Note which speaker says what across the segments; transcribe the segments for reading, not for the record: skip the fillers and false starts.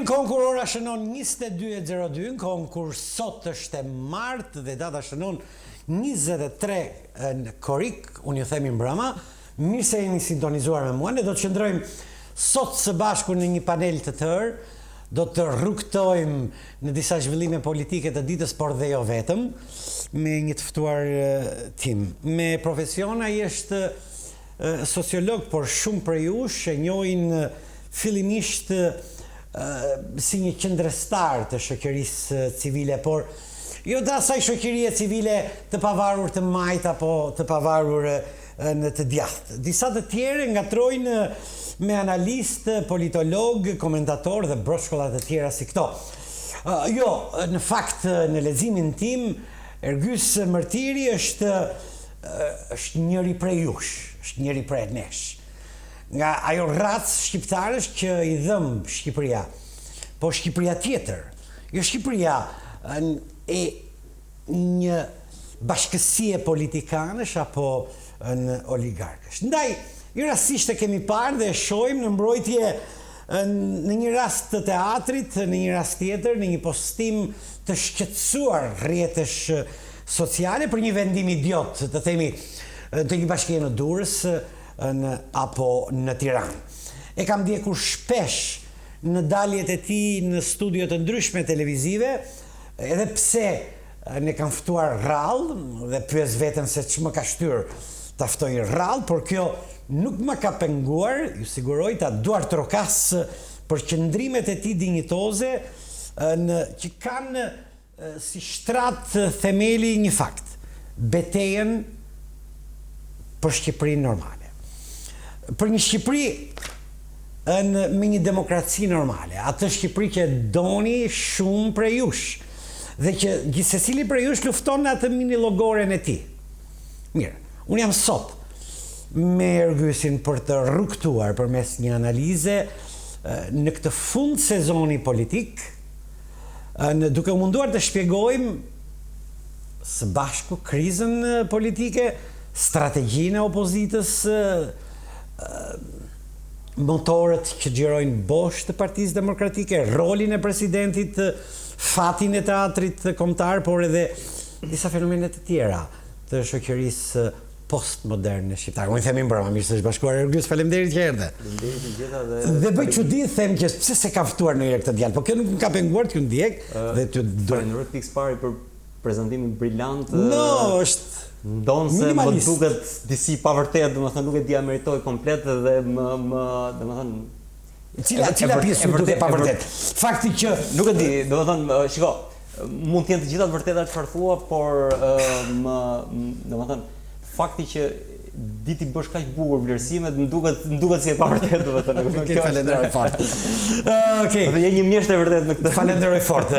Speaker 1: kohën kur ora shënon 22:02, në kohën kur sot është e martë dhe data shënon 23 në korik, unë ju themi mbrëma, mirë se jeni sintonizuar me mua, ne do të qëndrojmë sot së bashku në një panel të tërë, do të rrugtojmë në disa zhvillime politike të ditës, por dhe jo vetëm, me një të ftuar tim. Me profesion ai është sociolog, por shumë prej jush e njohin fillimisht si një qendrestar të shoqërisë civile, por jo të asaj shoqërie civile të pavarur të majt apo të pavarur në të djathtë. Disa të tjerë ngatrojnë me analist, politolog, komentator dhe broshkollat të tjera si këto. Jo, në fakt, në leximin tim, Ergys Mertiri është njëri prej jush, është njëri prej nesh. Nga ajo racë shqiptarësh që i dhëmbë Shqipëria, po Shqipëria tjetër, jo Shqipëria e një bashkësie politikanësh apo në oligarkësh. Ndaj, i rastisht e kemi parë dhe shohim në mbrojtje në një rast të teatrit, në një rast tjetër, në një postim të shqetësuar rrjetesh sociale për një vendim idiot, të themi, të një bashkie në Durrës apo në Tiranë. E kam ndjekur shpesh në daljet e tij në studio të ndryshme televizive, edhe pse ne kam ftuar rrallë dhe pyes veten se ç'më ka shtyr ta ftoj rrallë, por kjo nuk më ka penguar, ju siguroj, ta duar trokas për qëndrimet e tij dinjitoze që kanë si shtrat themeli një fakt, betejën për Shqipërinë normale. Për një Shqipëri me një demokraci normale, atë Shqipëri që doni shumë prej jush, dhe që gjithsecili prej jush lufton në atë mini logoren e tij. Mirë, unë jam sot me Ergysin për të rrugtuar përmes një analize në këtë fund sezoni politik, duke u munduar të shpjegojmë së bashku krizën politike, strategjinë e opozitës, motorët që xhirojnë bosh të Partisë Demokratike, rolin e presidentit, fatin e teatrit kombëtar, por edhe disa fenomene të tjera të shoqërisë postmoderne shqiptare. Unë themi mbrëma, mirë se është bashkuar Ergys, faleminderit që erdhe. Dhe bëj çudi them që pse se ka ftuar në këtë djalë, po kjo nuk më ka penguar t'ju ndjek dhe t'ju
Speaker 2: falenderoj pikë pari për prezantimin brillant.
Speaker 1: No, është
Speaker 2: ndonse më duket disi pavërtet, domethënë nuk e dia meritoj komplet dhe domethënë
Speaker 1: cila pjesë më duket pavërtet. Fakti që
Speaker 2: nuk e di, domethënë shiko, mund të jenë të gjitha të vërteta çfarë thua, por domethënë fakti që diti bësh kaq bukur vlerësimet, më duket si e pavërtet, domethënë.
Speaker 1: Okej, falenderoj fort. Okej.
Speaker 2: Do je një mjesht e vërtet në këtë.
Speaker 1: Falenderoj fort.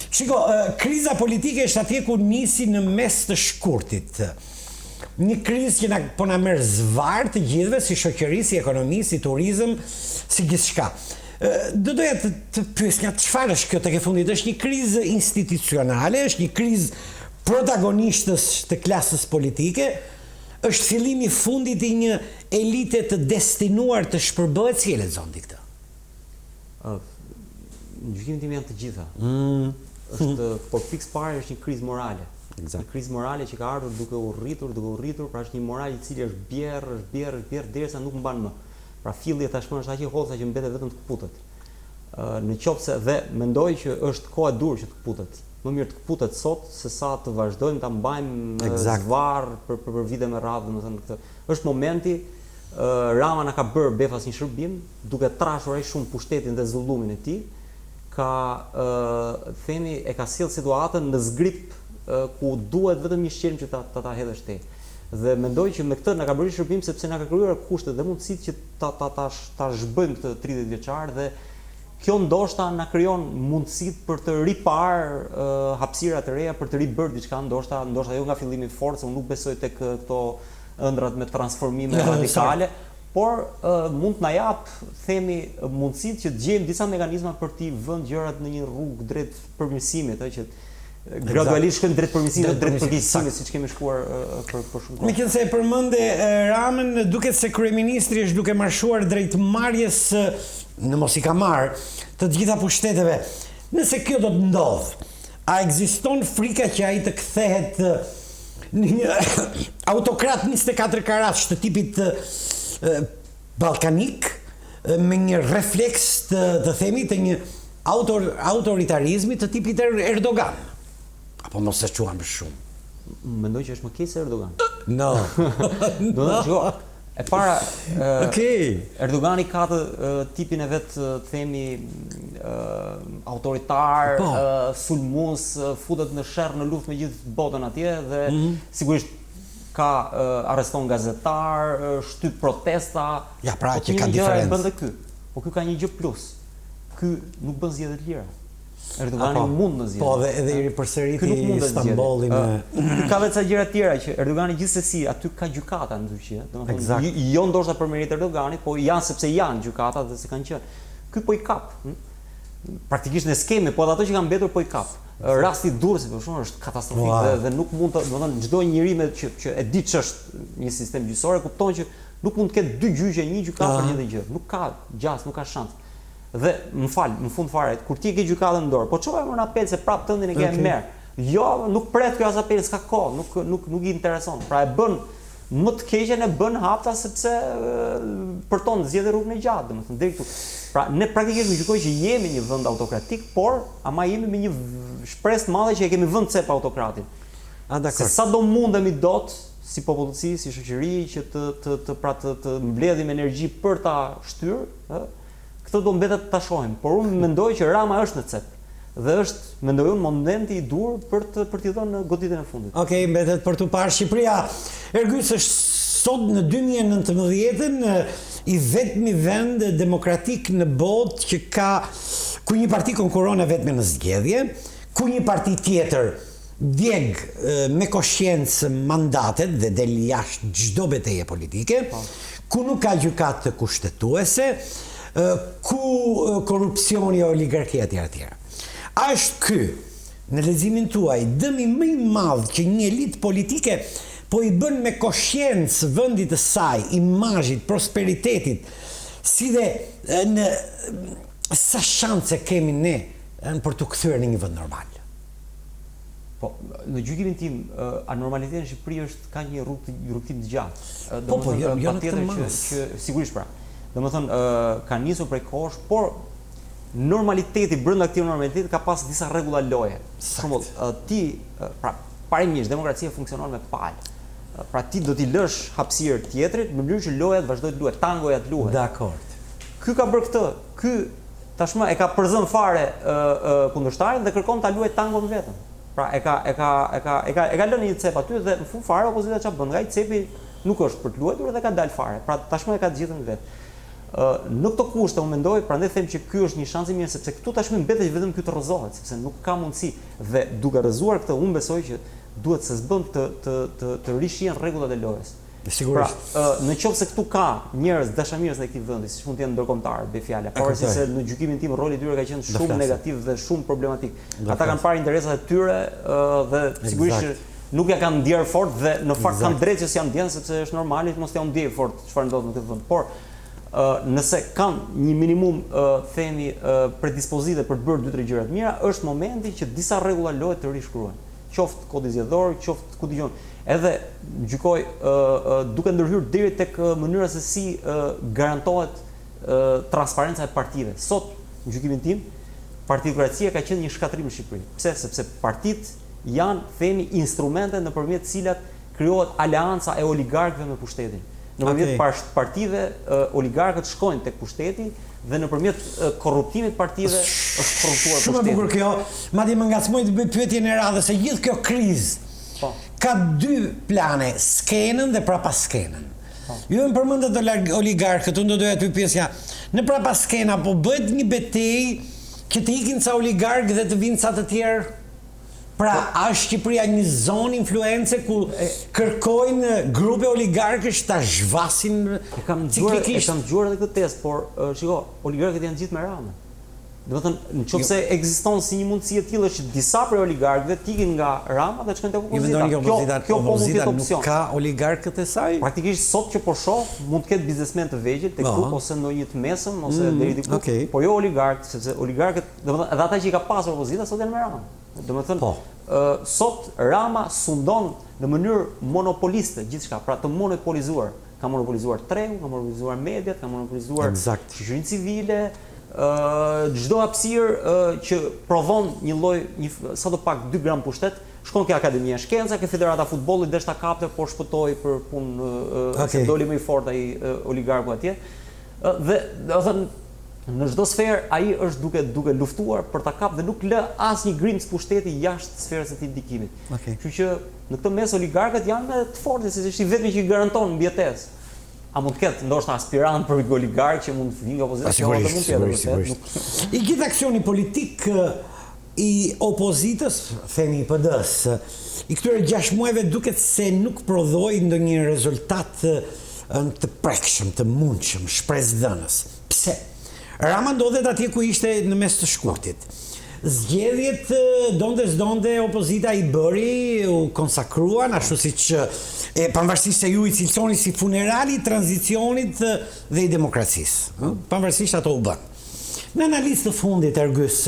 Speaker 1: Shiko, kriza politike është atje ku nisi në mes të shkurtit. Një krizë që po na merr zvar të gjithëve, si shoqëri, si ekonomi, si turizëm, si gjithçka. Doja të pyesja çfarë është kjo tek e fundit? Është një krizë institucionale, është një krizë protagonistës të klasës politike, është fillimi i fundit i një elite të destinuar të shpërbëhet, si e lexon ti këtë?
Speaker 2: Në gjykimin tim janë të gjitha. Por pikë parë është një krizë morale. Një krizë morale që ka ardhur duke u rritur, pra është një moral i cili është bjerr derisa nuk mban më. Pra filli tashmë është aq i hollë sa që mbetet vetëm të kputet. Nëse dhe mendoj që është koha e dur që të kputet. Më mirë të kputet sot se sa të vazhdojmë ta mbajmë zvarr për vite me radhë, domethënë këtë. Është momenti, Rama na ka bërë befas një shërbim, duke trashur ai shumë pushtetin dhe zullumin e tij, e ka sjell situatën në zgrip ku duhet vetëm një shqirm që ta hedhësh te. Dhe mendoj që me këtë na ka bërë shërbim sepse na ka krijuar kushtet dhe mundësitë që ta zhbëjmë këtë 30 vjeçar dhe kjo ndoshta na krijon mundësitë për të ripar hapësira të reja, për të ribërë diçka, ndoshta jo nga fillimi fort, se unë nuk besoj tek këto ëndrat me transformime radikale, por mund të na jap, themi, mundësitë që të gjejmë disa mekanizma për t'i vënë gjërat në një rrugë drejt përmirësimit, që gradualisht shkojnë drejt përmirësimit, drejt përgjegjësimit, siç kemi shkuar për shumë kohë.
Speaker 1: Meqense e përmende Ramën, duket se kryeministri është duke marshuar drejt marrjes, në mos i ka marrë, të gjitha pushteteve. Nëse kjo do të ndodhë, a ekziston frika që ai të kthehet një autokrat 24 karatsh të tipit ballkanik, me një refleks të themi të një autoritarizmi të tipit Erdogan? Apo mos e quam shumë?
Speaker 2: Mendoj që është më keq se Erdogan.
Speaker 1: No.
Speaker 2: Do të thotë, e para, Erdogani ka të tipin e vet, të themi, autoritar, sulmues, futet në sherr në luftë me gjithë botën atje dhe sigurisht ka arreston gazetar, shtyp protesta.
Speaker 1: Ja, pra që ka diferencë.
Speaker 2: Bën dhe ky. Po ky ka një gjë plus. Ky nuk bën zgjedhje të lira. Erdogani mund në zgjedhje.
Speaker 1: Po, dhe i ripërsëriti Istanbulin.
Speaker 2: Ka vetë ca gjëra të tjera që Erdogani gjithsesi aty ka gjykata në Turqi, domethënë jo ndoshta për merit Erdoganit, po janë sepse janë gjykata dhe se kanë qenë. Ky po i kap. Praktikisht në skeme, po ato që kanë mbetur po i kap. Rasti Durrësi për shkak është katastrofik dhe nuk mund të, domethënë çdo njeri që e di ç'është një sistem gjyqësor kupton që nuk mund të ketë dy gjyqe, një gjykatë për një të gjë. Nuk ka gjas, nuk ka shans. Dhe më fal, në fund fare, kur ti ke gjykatën në dorë, po çova më në apel se prap tëndin e ke merr. Jo, nuk pret kjo as apel, s'ka kohë, nuk i intereson. Pra e bën më të keqen, e bën hapta sepse përton zgjedhë rrugën e gjatë, domethënë deri këtu. Pra ne praktikisht gjykoj që jemi një vend autokratik, por ama jemi me një shpresë të madhe që e kemi vënë cep autokratin. Se sa do mundemi dot si popullsi, si shoqëri që të mbledhim energji për ta shtyrë, këtë do mbetet ta shohim. Por unë mendoj që Rama është në cep dhe është, mendoj unë, momenti i dur për t'i dhënë goditjen e fundit. Okej,
Speaker 1: mbetet për t'u parë Shqipëria. Ergys është sot në 2019 i vetmi vend demokratik në botë që ku një parti konkuron vetëm në zgjedhje, ku një parti tjetër djeg me koshiencë mandatet dhe del jashtë çdo betejë politike, ku nuk ka gjykatë të kushtetuese, ku korrupsioni, oligarkia etj. A është ky, në leximin tuaj, dëmi më i madh që një elitë politike po i bën me koshiencë vendit të saj, imazhit, prosperitetit, si dhe në sa shanse kemi ne për të kthyer në një vend normal?
Speaker 2: Po, në gjykimin tim, anormaliteti në Shqipëri ka një rrugtim të gjatë.
Speaker 1: Po, jo në këtë mas.
Speaker 2: Sigurisht pra. Domethënë ka nisur prej kohësh, por normaliteti brenda këtij normaliteti ka pas disa rregulla loje. Për shembull, ti pra parimisht demokracia funksionon me palë. Pra ti do t'i lësh hapësirë tjetrit në mënyrë që loja të vazhdojë të luhet, tangoja të luhet.
Speaker 1: Dakord.
Speaker 2: Ky ka bërë këtë. Ky tashmë e ka përzën fare kundërshtarin dhe kërkon ta luajë tangon vetëm. Pra e ka lënë një cep aty dhe në fund fare opozita çfarë bën? Nga i cepi nuk është për të luajtur dhe ka dalë fare. Pra tashmë e ka të gjithën vetë. Në këto kushte unë mendoj, prandaj them që ky është një shans i mirë sepse këtu tashmë mbetet vetëm ky të rrëzohet, sepse nuk ka mundësi dhe duke rrëzuar këtë unë besoj që duhet se s'bën të rishihen rregullat e lojës.
Speaker 1: Sigurisht.
Speaker 2: Pra, në qoftë se këtu ka njerëz dashamirës në këtij vendi, siç mund të jenë ndërkombëtar, be fjalë, pavarësisht se në gjykimin tim rolli i tyre ka qenë shumë negativ dhe shumë problematik. Ata kanë parë interesat e tyre dhe sigurisht nuk ja kanë ndier fort dhe në fakt kanë drejtë që s'janë ndjen sepse është normale mos t'ja ndiej fort çfarë ndodh në këtë vend. Por nëse kanë një minimum themi predispozite për të bërë 2-3 gjëra të mira, është momenti që disa rregulla loje të rishkruhen. Qoftë kodi zgjedhor, qoftë ku dëgjon. Edhe gjykoj duke ndërhyrë deri tek mënyra se si garantohet transparenca e partive. Sot, në gjykimin tim, partitokracia ka qenë një shkatrim në Shqipëri. Pse? Sepse partitë janë, themi, instrumente nëpërmjet cilat krijohet aleanca e oligarkëve me pushtetin. Nëpërmjet partive, oligarkët shkojnë tek pushteti dhe nëpërmjet korruptimit partive është korruptuar pushteti.
Speaker 1: Shumë e bukur kjo, madje më ngacmoj të bëj pyetjen e radhës se gjithë kjo krizë ka 2 plane, skenën dhe prapa skenën. Ju më përmendet oligarkët, unë do doja ty pyesja, në prapa skena po bëhet një betejë që të ikin ca oligarkë dhe të vinë ca të tjerë? Pra, a Shqipëria një zonë influence ku kërkojnë grupe oligarkësh ta zhvasin ciklikisht?
Speaker 2: E kam dëgjuar edhe këtë tezë, por shiko, oligarkët janë gjithë me Ramën. Domethënë, nëse ekziston si një mundësi e tillë që disa prej oligarkëve tikin nga Rama dhe të shkojnë tek opozita. Kjo po mund të jetë opsion.
Speaker 1: Nuk ka oligarkët e saj?
Speaker 2: Praktikisht sot që po shoh, mund të ketë biznesmen të vegjël tek grup ose ndonjë të mesëm ose deri diku, por jo oligarkë, sepse oligarkët, domethënë, edhe ata që i ka pasur opozita sot janë me Rama. Domethënë, sot Rama sundon në mënyrë monopoliste gjithçka, pra të monopolizuar. Ka monopolizuar tregu, ka monopolizuar mediat, ka monopolizuar shoqërinë civile, çdo hapësirë që provon një lloj sadopak 2 gram pushtet, shkon ke Akademia e Shkencave, ke Federata e Futbollit, deshta kapte, po shpëtoi për punë se doli më i fortë ai oligarku atje. Dhe do thënë në çdo sferë ai është duke luftuar për ta kapë dhe nuk lë asnjë grimc pushteti jashtë sferës së tij ndikimit. Kështu që në këtë mes oligarkët janë të fortë, se është i vetmi që i garanton mbijetesë. A mund të ketë ndoshta aspirant për oligark që mund të vinë nga opozita, mund të jetë.
Speaker 1: I gjithë aksioni politik i opozitës, themi i PD-s, i këtyre 6 muajve duket se nuk prodhoi ndonjë rezultat të prekshëm, të mundshëm, shpresdhënës. Pse? Rama ndodhet atje ku ishte në mes të shkurtit. Zgjedhjet donde opozita i bëri, u konsakruan, ashtu siç pavarësisht se ju i cilësoni si funerali i tranzicionit dhe i demokracisë. Pavarësisht ato u bën. Në analizë të fundit, Ergys,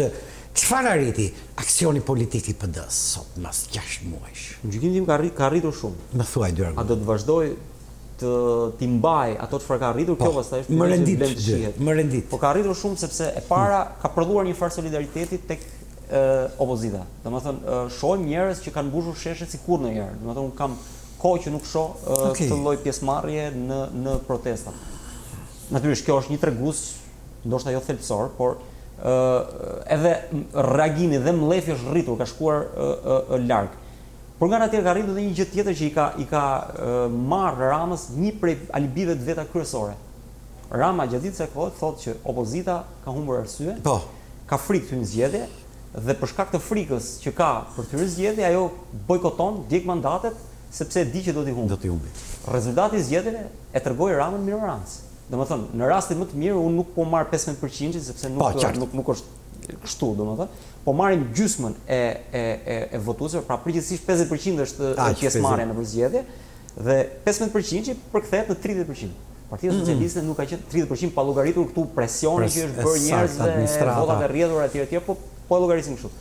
Speaker 1: çfarë arriti aksioni politik i PD-s sot mas 6 muajsh?
Speaker 2: Në gjykimin tim ka arritur shumë.
Speaker 1: Më thuaj dy argumente.
Speaker 2: A do të vazhdoj t'i mbaj ato çfarë ka arritur, kjo pastaj është
Speaker 1: më rendit.
Speaker 2: Po ka arritur shumë sepse e para ka prodhuar një farë solidariteti tek opozita. Domethënë, shohim njerëz që kanë mbushur sheshe sikur ndonjëherë. Domethënë, un kam kohë që nuk shoh këtë lloj pjesëmarrje në protesta. Natyrisht kjo është një tregues, ndoshta jo thelbësor, por edhe reagimi dhe mlefi është rritur, ka shkuar larg. Por nga ana tjetër ka rritur edhe një gjë tjetër që i ka marrë Ramës një prej alibive të veta kryesore. Rama gjatë ditës së kohës thotë që opozita ka humbur arsye, ka frikë të hyjë në zgjedhje dhe për shkak të frikës që ka për të hyrë në zgjedhje, ajo bojkoton, djeg mandatet sepse e di që do t'i humbi. Rezultati i zgjedhjeve e tregoi Ramën minorancë. Domethënë, në rastin më të mirë unë nuk po marr 15% sepse nuk është kështu, domethënë, po marrim gjysmën e votuesve, pra përgjithsisht 50% është pjesëmarrja në zgjedhje dhe 15% përkthehet në 30%. Partia Socialiste nuk ka qenë 30% pa llogaritur këtu presioni që është bërë njerëzve, votat e rrjedhura etj po e llogarisim kështu.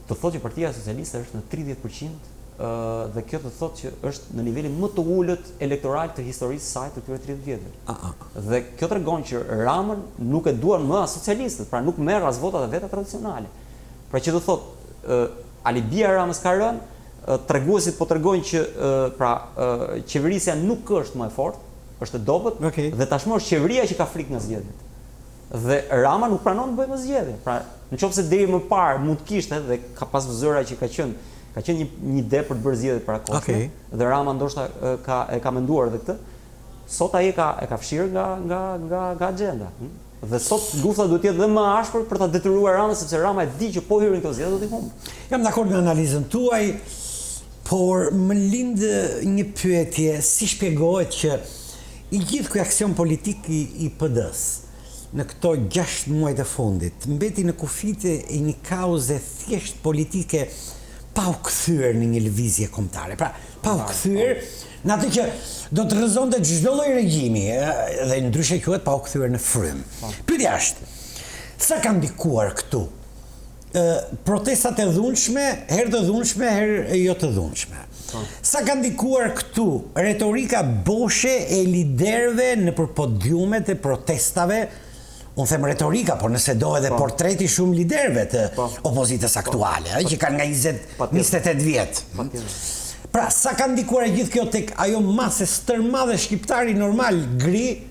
Speaker 2: Do thotë që Partia Socialiste është në 30% dhe kjo do thotë që është në nivelin më të ulët elektoral të historisë së saj të këtyre 30 vjetëve. Dhe kjo tregon që Ramën nuk e duan më as socialistët, pra nuk merr as votat e veta tradicionale. Pra që do thotë alibia e Ramës ka rënë, treguesit po tregojnë që qeverisja nuk është më e fortë, është e dobët dhe tashmë është qeveria që ka frikë nga zgjedhjet. Dhe Rama nuk pranon të bëjë më zgjedhje. Pra, nëse deri më parë mund të kishte dhe ka pas vëzëra që ka qenë një ide për të bërë zgjedhjet parakohshme, dhe Rama ndoshta ka menduar edhe këtë. Sot ai e ka fshirë nga agenda. Dhe sot lufta duhet të jetë edhe më ashpër për ta detyruar Ramën, sepse Rama e di që po hyrë në këto zgjedhje do t'i humbë.
Speaker 1: Jam dakord me analizën tuaj, por më lind një pyetje, si shpjegohet që i gjithë ky aksion politik i PD-s në këto 6 muaj të fundit mbeti në kufite e një kauze thjesht politike pa u kthyer në një lëvizje kombëtare. Pra, pa u kthyer në atë që do të rrëzonte çdo lloj regjimi dhe ndryshe quhet pa u kthyer në frym. Pyetja është, sa ka ndikuar këtu protestat e dhunshme, herë të dhunshme, herë jo të dhunshme? Sa ka ndikuar këtu retorika boshe e liderëve nëpër podiumet e protestave? Unë them retorika, por nëse do edhe portreti shumë liderëve të opozitës aktuale, që kanë nga 28 vjetë. Pra, sa ka ndikuar e gjithë kjo tek ajo masë stërmadhe shqiptari normal gri,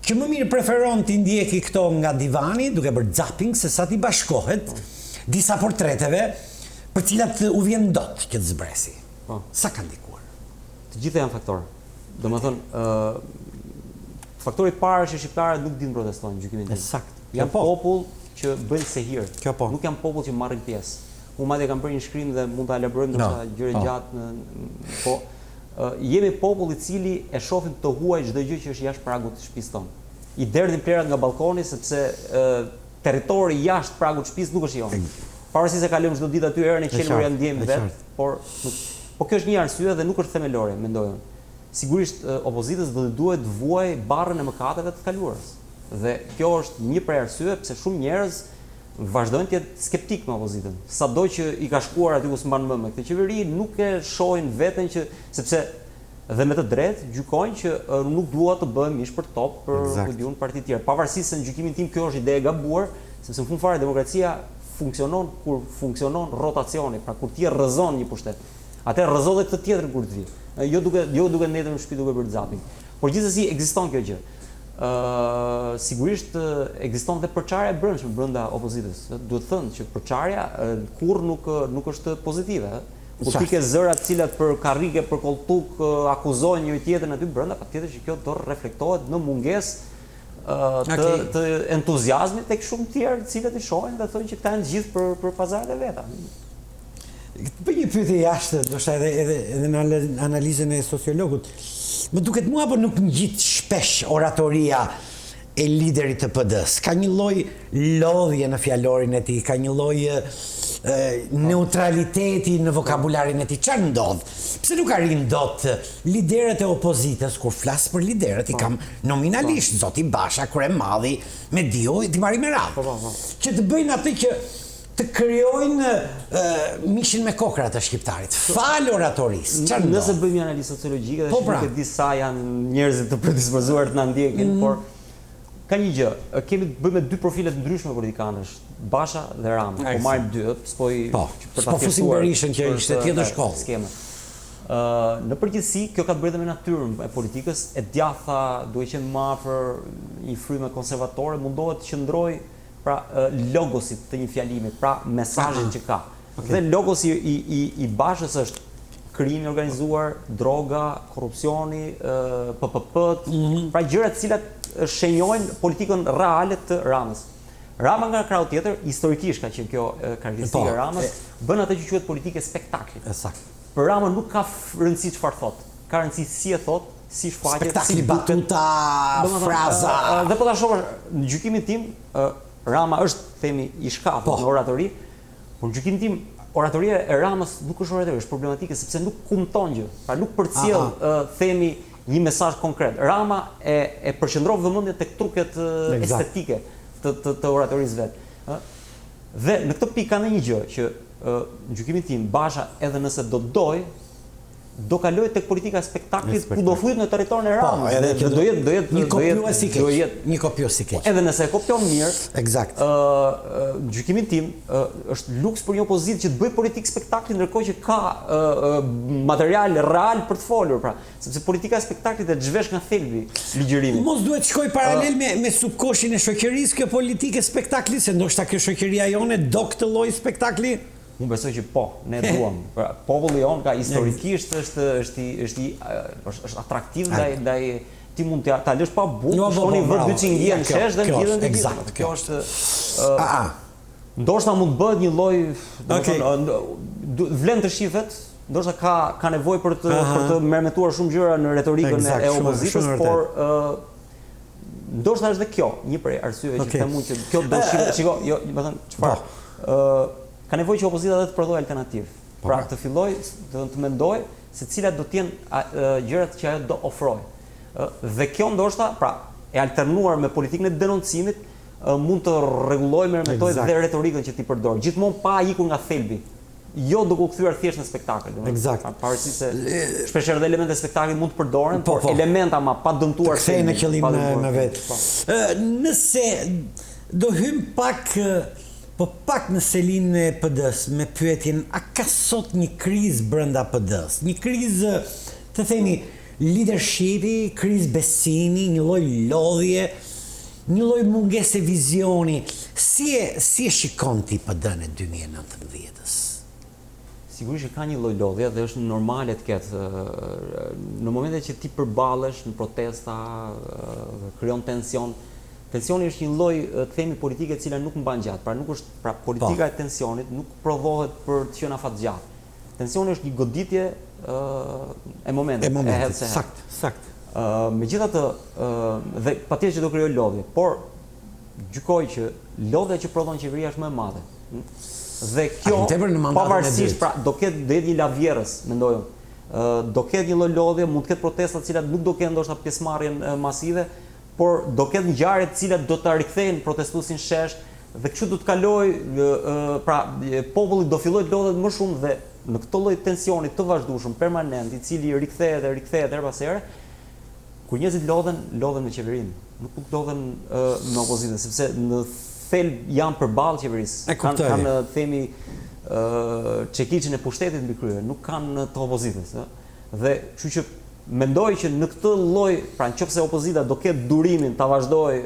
Speaker 1: që më mirë preferon t'i ndjeki këto nga divani, duke bërë zapping, se sa t'i bashkohet disa portreteve për cilat u vjen dot që të zbresi. Sa ka ndikuar?
Speaker 2: Të gjitha janë faktorë. Domethënë, faktori i parë është që shqiptarët nuk dinë protestojnë në gjykimin tim.
Speaker 1: Sakt.
Speaker 2: Janë popull që bëjnë sehir. Nuk janë popull që marrin pjesë. Unë madje kam bërë një shkrim dhe mund ta elaborojmë ndoshta gjëre gjatë po jemi popull i cili e shohim të huaj çdo gjë që është jashtë pragut të shtëpisë tonë. I derdhin plerat nga balkoni sepse territori jashtë pragut shtëpisë nuk është i on. Pavarësisht se kalojmë çdo ditë aty erën e qelur janë ndjejmë vet, por kjo është një arsye dhe nuk është themelore, mendoj unë. Sigurisht opozitës do të duhet të vuajë barrën e mëkateve të kaluarës. Dhe kjo është një prej arsyeve pse shumë njerëz vazhdojnë të jetë skeptik me opozitën. Sado që i ka shkuar aty ku s'mban më me këtë qeveri, nuk e shohin veten që sepse dhe me të drejtë gjykojnë që nuk duhet të bëhen mish për top për diun parti të tjera. Pavarësisht se në gjykimin tim kjo është ide e gabuar, sepse në fund fare demokracia funksionon kur funksionon rotacioni, pra kur ti rrëzon një pushtet. Atë rrëzon edhe këtë tjetër kur të vi. Jo duke ndetër në shtëpi duke bërë zapin. Por gjithsesi ekziston kjo gjë. Sigurisht ekziston dhe përçarja e brendshme brenda opozitës. Duhet thënë që përçarja kurrë nuk është pozitive. Kur ti ke zëra të cilat për karrige, për kolltuk akuzojnë njëri tjetrin aty brenda, patjetër që kjo do reflektohet në mungesë të entuziazmit tek shumë të tjerë, të cilët i shohin dhe thonë që këta janë gjithë për pazaret e veta.
Speaker 1: Për një pyetje jashtë, ndoshta edhe në analizën e sociologut, më duket mua apo nuk ngjit shpesh oratoria e liderit të PD-s. Ka një lloj lodhje në fjalorin e tij, ka një lloj neutraliteti në vokabularin e tij. Çfarë ndodh? Pse nuk arrin dot liderët e opozitës, kur flas për liderët i kam nominalisht zoti Basha, Kryemadhi, Mediu, ti marrim me radhë. Që të bëjnë atë që të krijojnë mishin me kokra të shqiptarit. Fal oratorisë.
Speaker 2: Nëse bëjmë një analizë sociologjike dhe shumë të disa janë njerëzit të predispozuar të na ndjekin, por ka një gjë, kemi të bëjmë dy profile të ndryshme politikanësh, Basha dhe Rama. Po marrim dy, për ta
Speaker 1: fusim Berishën që ishte tjetër shkollë.
Speaker 2: Skema. Në përgjithësi, kjo ka të bëjë me natyrën e politikës, e djatha duhet qenë më afër një fryme konservatore, mundohet të qëndrojë pra logosit të një fjalimi, pra mesazhin që ka. Dhe logosi i Bashës është krimi organizuar, droga, korrupsioni, PPP, pra gjëra të cilat shenjojnë politikën reale të Ramës. Rama nga krau tjetër, historikisht ka qenë kjo karakteristika e Ramës, bën atë që quhet politikë spektaklit. Për Ramën nuk ka rëndësi çfarë thot, ka rëndësi si e thot, si shfaqet,
Speaker 1: spektakli, batuta, fraza.
Speaker 2: Dhe po ta shohësh në gjykimin tim, Rama është, themi, i shkatur në oratori, por në gjykimin tim oratoria e Ramës nuk është oratori, është problematike sepse nuk kumton gjë, pra nuk përcjell, themi, një mesazh konkret. Rama e përqendron vëmendjen tek truket estetike të oratorisë vet. Dhe në këtë pikë ka një gjë që në gjykimin tim Basha edhe nëse do kaloj tek politika e spektaklit ku do fujt në territorin e Ramës. Dhe do jetë
Speaker 1: një kopjues i keq.
Speaker 2: Edhe nëse e kopjon mirë,
Speaker 1: eksakt.
Speaker 2: Gjykimin tim është luks për një opozitë që të bëj politikë spektakli ndërkohë që ka material real për të folur, pra, sepse politika e spektaklit e zhvesh nga thelbi ligjërimi.
Speaker 1: Mos duhet shkoj paralel me subkoshin e shoqërisë kjo politikë e spektaklit, se ndoshta kjo shoqëria jone do këtë lloj spektakli.
Speaker 2: Unë besoj që ne duam. Populli jon ka historikisht është atraktiv ndaj ti mund ta lësh pa bukë, shkoni vë 200 ngjia në shesh dhe ndjen
Speaker 1: eksakt. Kjo është
Speaker 2: ndoshta mund të bëhet një lloj, vlen të shifet, ndoshta ka nevojë për të mermetuar shumë gjëra në retorikën e opozitës, por ndoshta është dhe kjo një prej arsyeve që them unë që kjo do shiko, jo, më thënë çfarë ka nevojë që opozita të prodhojë alternativë. Pra të filloj të mendoj se cilat do të jenë gjërat që ajo do ofrojë. Dhe kjo ndoshta, pra, e alternuar me politikën e denoncimit, mund të rregullojë me metodë dhe retorikën që ti përdor, gjithmonë pa ikur nga thelbi. Jo duke u kthyer thjesht në spektakël.
Speaker 1: Eksakt.
Speaker 2: Pavarësisht se shpesh edhe elementet e spektaklit mund të përdoren, por elementa ma pa dëmtuar
Speaker 1: kthehen në qëllim me vet. Nëse do hym pak në selinë e PD-s me pyetjen a ka sot një krizë brenda PD-s, një krizë të themi leadershipi, krizë besimi, një lloj lodhje, një lloj mungese vizioni. Si e shikon ti PD-n e 2019-s?
Speaker 2: Sigurisht që ka një lloj lodhje dhe është normale të ketë në momentet që ti përballesh në protesta, krijon tension. Tensioni është një lloj themi politike e cila nuk mban gjatë, pra politika e tensionit nuk prodhohet për të qenë afatgjatë. Tensioni është një goditje e momentit, e hedhse.
Speaker 1: Sakt.
Speaker 2: Megjithatë, dhe patjetër që do krijojë lodhje, por gjykoj që lodhja që prodhon qeveria është më e madhe. Dhe kjo
Speaker 1: tepër në mandatin e
Speaker 2: pavarësisht,
Speaker 1: dytë.
Speaker 2: pra do jetë një lavjerës, mendoj unë. Do ketë një lloj lodhje, mund të ketë protesta të cilat nuk do kenë ndoshta pjesëmarrjen masive, por do ketë ngjarje të cilat do ta rikthejnë protestuesin shesh dhe kështu do të kaloj, pra populli do fillojë të lodhet më shumë dhe në këtë lloj tensioni të vazhdueshëm permanent, i cili rikthehet her pas here, kur njerëzit lodhen me qeverinë, nuk lodhen me opozitën, sepse në thelb janë përballë qeverisë. Kanë themi çekiçin e pushtetit mbi krye, nuk kanë të opozitës, Dhe kështu që mendoj që në këtë lloj, pra nëse opozita do ketë durimin ta vazhdojë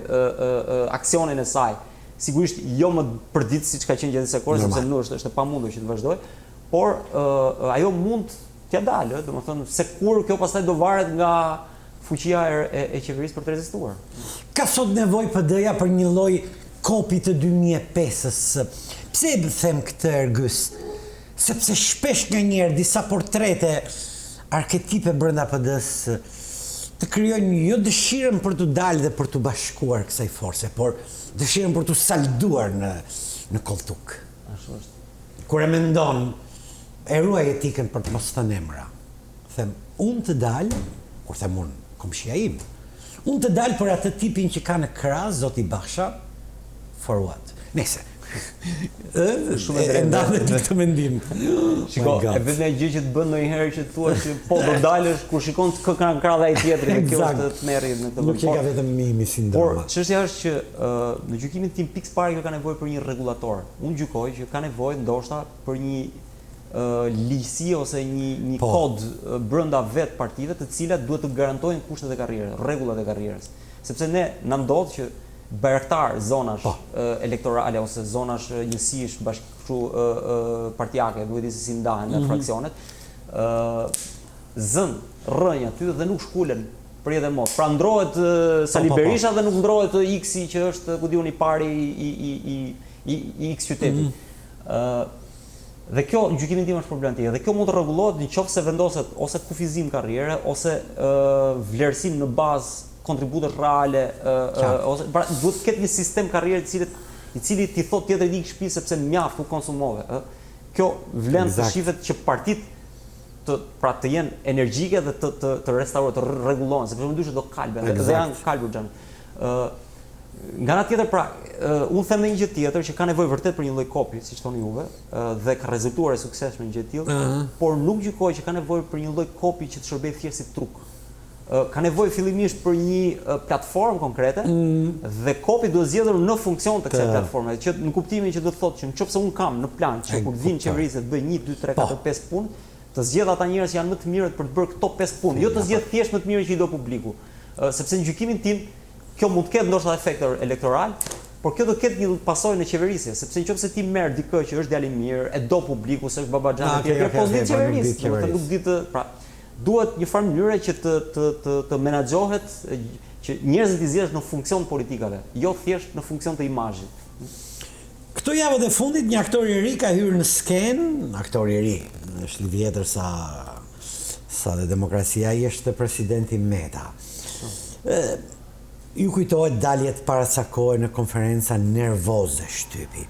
Speaker 2: aksionin e saj, sigurisht jo më përditës siç ka qenë gjatë kësaj kohë, sepse nuk është e pamundur që të vazhdojë, por ajo mund t'ia dalë, domethënë se kur kjo pastaj do varet nga fuqia e qeverisë për të rezistuar.
Speaker 1: Ka sot nevojë PD-ja për një lloj kopi të 2005-s. Pse e them këtë, Ergys? Sepse shpesh nganjëherë disa portrete arketipe brenda PD-s të krijojnë jo dëshirën për të dalë dhe për të bashkuar kësaj force, por dëshirën për të salduar në kolltuk.
Speaker 2: Ashtu është.
Speaker 1: Kur e mendon, e ruaj etikën për të mos thënë emra. Them, unë të dalë, kur them unë, komshia im, unë të dalë për atë tipin që ka në krah zoti Basha, for what? Nëse.
Speaker 2: Shumë
Speaker 1: e ndanë të këtë mendim.
Speaker 2: Shiko, e vetëm gjë që të bën ndonjëherë që thua që po do dalësh kur shikon kë kanë krah dhe ai tjetri, kjo është të merri në këtë.
Speaker 1: Nuk e ka vetëm mimi si ndërma.
Speaker 2: Por çështja është që në gjykimin tim pikë parë ka nevojë për një rregullator. Unë gjykoj që ka nevojë ndoshta për një ligjësi ose një kod brenda vet partive të cilat duhet të garantojnë kushtet e karrierës, rregullat e karrierës. Sepse na ndodh që bayraktar zonash elektorale ose zonash njësish bashkështu partijake, duhet të si ndahen në fraksionet, zën rrënja aty dhe nuk shkulen për jetë e mos. Pra ndrohet Sali Berisha dhe nuk ndrohet X-i që është ku diun i pari i X qyteti. Dhe kjo në gjykimin tim është problem tjetër. Dhe kjo mund të rregullohet nëse vendoset ose kufizim karriere ose vlerësim në bazë kontributës reale, ose pra duhet të ketë një sistem karriere i cili t'i thotë tjetrit ik shtëpi sepse mjaft u konsumove. Kjo vlen të shifet që partitë të jenë energjike dhe të restaurohen, të rregullohen, sepse ndryshe do kalben dhe janë kalbur xhan. Nga ana tjetër, pra, unë them një gjë tjetër që ka nevojë vërtet për një lloj kopi, siç thoni juve, dhe ka rezultuar e suksesshme një gjë e tillë, por nuk gjykoj që ka nevojë për një lloj kopi që të shërbejë thjesht si truk. Ka nevojë fillimisht për një platformë konkrete dhe kopi duhet zgjedhur në funksion të kësaj platforme, që në kuptimin që do të thotë që nëse un kam në plan që kur vin qeverisë të bëj 1 2 3 4 5 punë, të zgjedh ata njerëz që janë më të mirët për të bërë këto 5 punë, jo të zgjedh thjesht më të mirë që i do publiku. Sepse në gjykimin tim kjo mund të ketë ndoshta efekt elektoral, por kjo do të ketë një pasojë në qeverisje, sepse nëse ti merr dikë që është djalë i mirë, e do publiku se është babaxhan e tjerë, po vjen qeverisë, nuk di të, pra duhet një farë mënyre që të menaxhohet që njerëzit i zgjedhësh në funksion politikave, jo thjesht në funksion të imazhit.
Speaker 1: Këto javët e fundit një aktor i ri ka hyrë në skenë, aktor i ri, është i vjetër sa dhe demokracia i është presidenti Meta. Ju kujtohet daljet paracakohe në konferenca nervoze shtypi.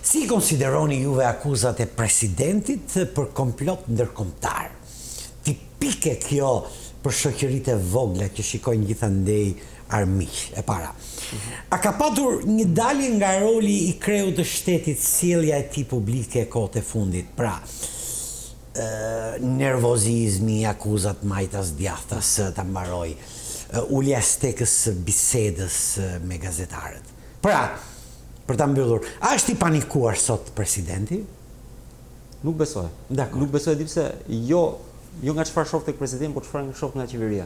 Speaker 1: Si konsideroni juve akuzat e presidentit për komplot ndërkombëtar? Tipike kjo për shoqëritë e vogla që shikojnë gjithandej armiq e para. A ka patur një dalje nga roli i kreut të shtetit sjellja e tij publike e kohët e fundit? Pra, nervozizmi, akuzat majtas djathtas ta mbaroj, ulja stekës bisedës me gazetarët. Pra, për ta mbyllur, a është i panikuar sot presidenti?
Speaker 2: Nuk besoj. Nuk besoj sepse jo nga çfarë shoh tek presidenti, por çfarë shoh nga qeveria.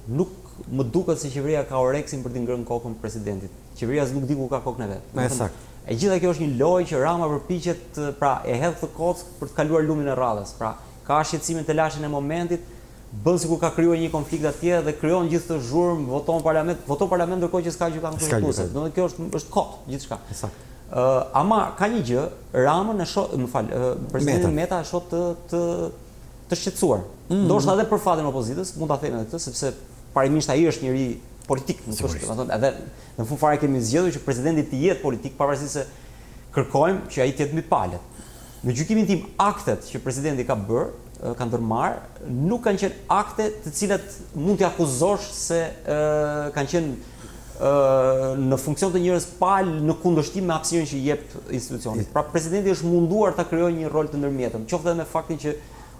Speaker 2: Nuk më duket se qeveria ka oreksin për t'i ngrënë kokën presidentit. Qeveria nuk di ku ka kokën e vet.
Speaker 1: Saktë.
Speaker 2: E gjitha kjo është një lojë që Rama përpiqet, pra e hedh të kockë për të kaluar lumin e radhës. Pra, ka shqetësimin të lashën e momentit, bën sikur ka krijuar një konflikt atje dhe krijon gjithë të zhurmë, voton parlament ndërkohë që s'ka gjykatë konstituese. Domethënë kjo është kot gjithçka.
Speaker 1: Saktë.
Speaker 2: Ama ka një gjë, Ramën e shoh, presidenti Meta e shoh të shqetësuar. Ndoshta edhe për fatin e opozitës, mund ta them edhe këtë, sepse parimisht ai është njëri politik, edhe në fund fare kemi zgjedhur që presidenti të jetë politik, pavarësisht se kërkojmë që ai të jetë mbi palët. Në gjykimin tim, aktet që presidenti ka bërë, ka ndërmarrë, nuk kanë qenë akte të cilat mund t'i akuzosh se kanë qenë në funksion të njerëz palë në kundërshtim me hapësirën që jep institucioni. Pra presidenti është munduar ta krijojë një rol të ndërmjetëm, qoftë edhe me faktin që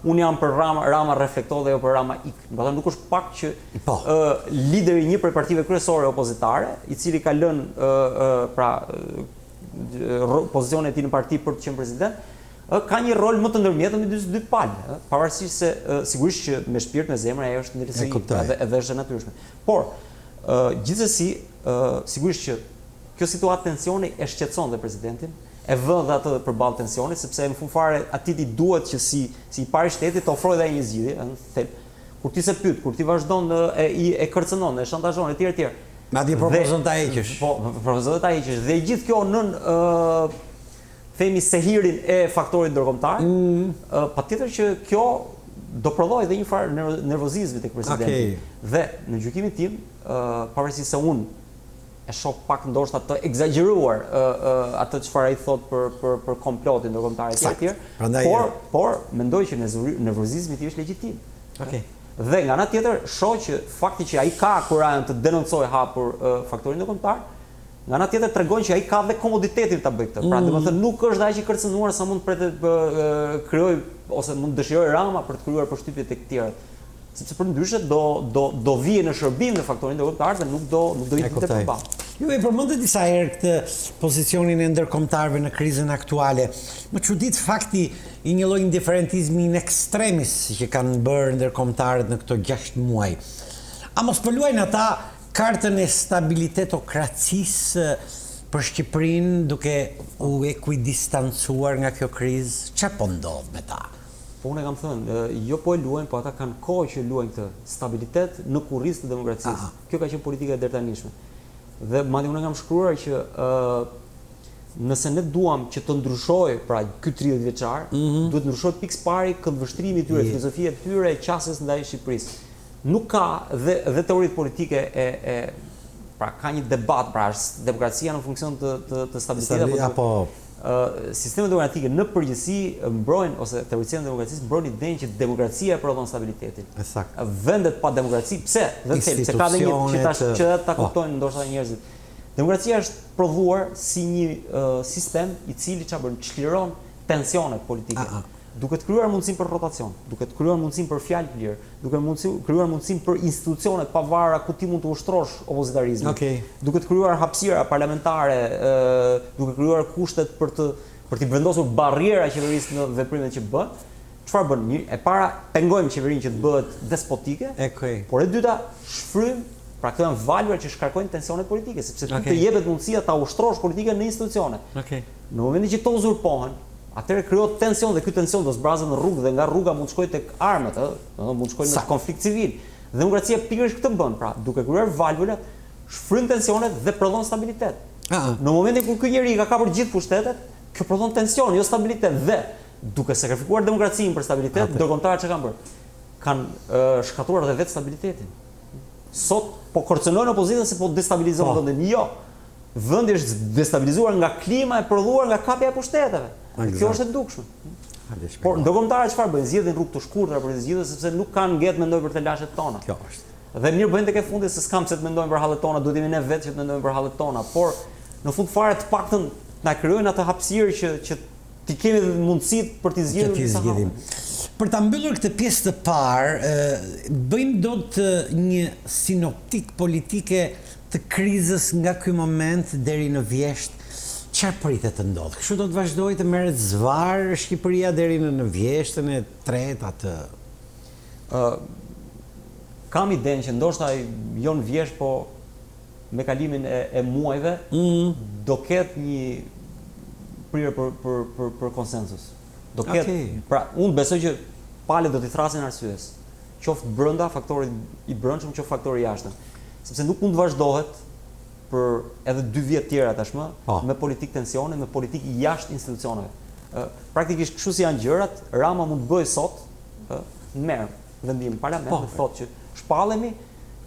Speaker 2: unë jam për Rama reflekto dhe jo për Rama ik. Do të nuk është pak që lideri i një prej partive kryesore opozitare, i cili ka lënë pozicionin e tij në parti për të qenë president, ka një rol më të ndërmjetëm me dy palë, pavarësisht se sigurisht që me shpirt, me zemër ajo është ndërlidhje edhe është e natyrshme. Por gjithsesi, sigurisht që kjo situatë tensioni e shqetëson dhe presidentin, e vën dhe atë përballë tensionit, sepse në fund fare atij i duhet që si i pari shtetit të ofrojë dhe një zgjidhje, kur ti se pyet, kur ti vazhdon e kërcënon, e shantazhon etj.
Speaker 1: Madje propozon ta heqësh.
Speaker 2: Po, propozon ta heqësh dhe gjithë kjo nën themi sehirin e faktorit ndërkombëtar, patjetër që kjo do prodhoj dhe një farë nervozizmi tek presidenti. Dhe në gjykimin tim, pavarësisht se unë e shoh pak ndoshta të egzageruar atë çfarë ai thot për komplotin ndërkombëtar etj. Por mendoj që nervozizmi i tij është legjitim. Dhe nga ana tjetër shoh që fakti që ai ka kurajën të denoncojë hapur faktorin ndërkombëtar, nga ana tjetër tregon që ai ka dhe komoditetin ta bëjë këtë. Pra, domethënë nuk është ai që kërcënuar sa mund të krijoj ose mund dëshiroj Rama për të krijuar përshtypje tek të tjerët. Sepse për ndryshe do vije në shërbim në faktorin ndërkombëtar dhe nuk do ikë të përballë.
Speaker 1: Ju e përmendët disa herë këtë pozicionin e ndërkombëtarëve në krizën aktuale. Më çudit fakti i një lloj indiferentizmi in extremis që kanë bërë ndërkombëtarët në këto 6 muaj. A mos po luajnë ata kartën e stabilitetokracisë për Shqipërinë duke u ekuidistancuar nga kjo krizë? Çfarë po ndodh me ta?
Speaker 2: Po unë kam thënë, jo po e luajnë, po ata kanë kohë që luajnë këtë stabilitet në kurrizë të demokracisë. Kjo ka qenë politika e dërtanishme. Dhe madje unë kam shkruar që nëse ne duam që të ndryshojë, pra ky 30 vjeçar, duhet ndryshojë pikë pari këndvështrimi i tyre, filozofia e tyre e qasjes ndaj Shqipërisë. Nuk ka dhe teoritë politike pra ka një debat, pra është demokracia në funksion të stabilitetit apo sistemet demokratike në përgjithësi mbrojnë ose teoricienët e demokracisë mbrojnë idenë që demokracia e prodhon stabilitetin. Vendet pa demokraci, pse? Dhe se ka dhe një që ta kuptojnë ndoshta njerëzit. Demokracia është prodhuar si një sistem i cili çfarë bën, çliron tensionet politike. Duke të krijuar mundësinë për rotacion, duke të krijuar mundësinë për fjalë të lirë, duke krijuar mundësinë për institucionet pavarura ku ti mund të ushtrosh opozitarizmin. Duke të krijuar hapësira parlamentare, duke krijuar kushtet për të vendosur barriera qeverisë në veprimet që bën. Çfarë bën? E para pengojmë qeverinë që të bëhet despotike, por e dyta shfrym, pra këto janë valura që shkarkojnë tensionet politike, sepse ty të jepet mundësia ta ushtrosh politikën në institucione. Në momentin që këto uzurpohen, atëherë krijohet tension dhe ky tension do zbrazet në rrugë dhe nga rruga mund të shkojë tek armët, mund të shkojë në konflikt civil. Demokracia pikërisht këtë bën, pra, duke krijuar valvula, shfryn tensionet dhe prodhon stabilitet. Në momentin kur ky njeri ka kapur gjithë pushtetet, kjo prodhon tension, jo stabilitet dhe duke sakrifikuar demokracinë për stabilitet, ndërkombëtarët çka kanë bërë? Kanë shkatruar edhe vetë stabilitetin. Sot po kërcënojnë opozitën se po destabilizojnë vendin. Jo. Vendi është destabilizuar nga klima e prodhuar nga kapja e pushteteve. Kjo është e dukshme. Por ndërkombëtarët çfarë bëjnë? Zgjedhin rrugë të shkurtra për të zgjidhur sepse nuk kanë ngjet mendoj për të lashet tona.
Speaker 1: Kjo është.
Speaker 2: Dhe mirë bëjnë tek e fundit se s'kam pse të mendojmë për hallet tona, duhet jemi ne vetë që të mendojmë për hallet tona, por në fund fare të paktën na krijojnë atë hapësirë që ti kemi mundësitë për të zgjidhur.
Speaker 1: Për ta mbyllur këtë pjesë të parë, bëjmë dot një sinoptik politike të krizës nga ky moment deri në vjesht. Çfarë pritet të ndodhë? Kështu do të vazhdojë të merret zvar Shqipëria deri në vjeshtën e tretë atë?
Speaker 2: Kam idenë që ndoshta jo në vjesht, po me kalimin e muajve do ketë një prirje për konsensus. Do ketë, pra unë besoj që palët do t'i thrasin arsyes, qoftë brenda faktorit i brendshëm, qoftë faktori i jashtëm, sepse nuk mund të vazhdohet për edhe 2 vjet tjera tashmë me politikë tensione, me politikë jashtë institucioneve. Praktikisht kështu si janë gjërat, Rama mund të bëjë sot merr vendim në parlament, thotë që shpallemi,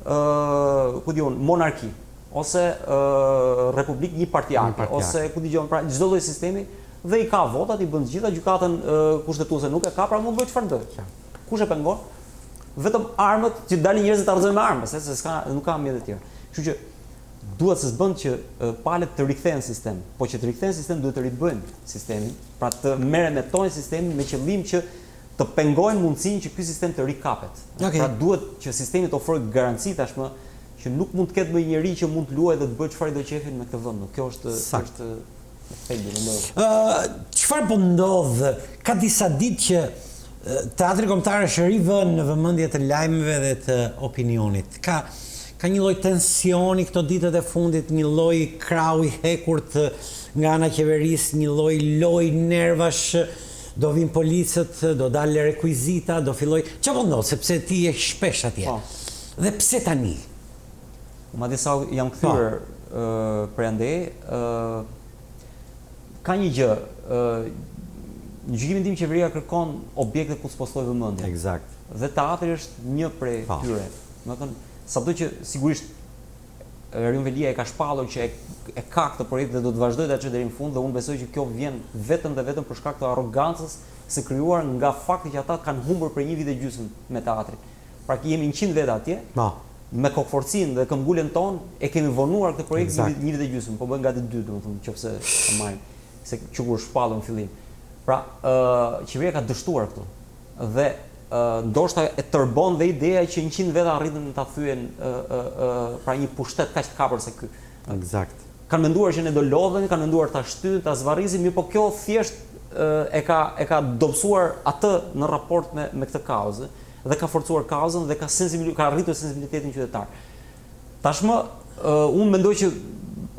Speaker 2: ku diun monarki ose republik një partiake ose ku dijon pra çdo lloj sistemi dhe i ka votat, i bën të gjitha, gjykatën kushtetuese nuk e ka, pra mund bëj çfarë do. Kush e pengon? Vetëm armët që dalin njerëzit të arrëzojnë me armë, se nuk ka mjet të tjerë. Kështu që duhet se s'bën që palët të rikthehen sistem, po që të rikthehen sistem duhet të ribëjnë sistemin, pra të merremetojnë sistemin me qëllim që të pengojnë mundësinë që ky sistem të rikapet. Pra duhet që sistemi të ofrojë garanci tashmë që nuk mund të ketë më një njerëz që mund të luajë dhe të bëjë çfarë do qefin me këtë vend. Kjo është
Speaker 1: çfarë po ndodh? Ka disa ditë që Teatri Kombëtar është rivënë në vëmendje të lajmeve dhe të opinionit. Ka një lloj tensioni këto ditët e fundit, një lloj krau i hekurt nga ana qeverisë, një lloj nervash, do vinë policët, do dalë rekuizita, do filloj. Çfarë po ndodh, sepse ti je shpesh atje. Dhe pse tani?
Speaker 2: Madje sa jam kthyer prandaj ka një gjë, në gjykimin tim qeveria kërkon objekte ku s'postoj vëmendje.
Speaker 1: Eksakt.
Speaker 2: Dhe teatri është një prej tyre. Domethënë, sado që sigurisht Ergys Velia e ka shpallur që e ka këtë projekt dhe do të vazhdojë ta çojë deri në fund dhe unë besoj që kjo vjen vetëm dhe vetëm për shkak të arrogancës së krijuar nga fakti që ata kanë humbur për 1 vit e gjysmë me teatrin. Pra jemi 100 vjet atje. Me kokforcinë dhe këmbgulën tonë e kemi vonuar këtë projekt 1 vit e gjysmë, po bën gati 2, domethënë, nëse e marrim se që kur shpallur në fillim. Pra, qeveria ka dështuar këtu. Dhe ndoshta e tërbon dhe ideja që 100 veta arritën ta thyen pra një pushtet kaq të kapur se ky.
Speaker 1: Eksakt.
Speaker 2: Kanë menduar që ne do lodhemi, kanë menduar ta shtyjnë, ta zvarrizin, mirë po kjo thjesht e ka dobësuar atë në raport me këtë kauzë dhe ka forcuar kauzën dhe ka arritur sensibilitetin qytetar. Tashmë unë mendoj që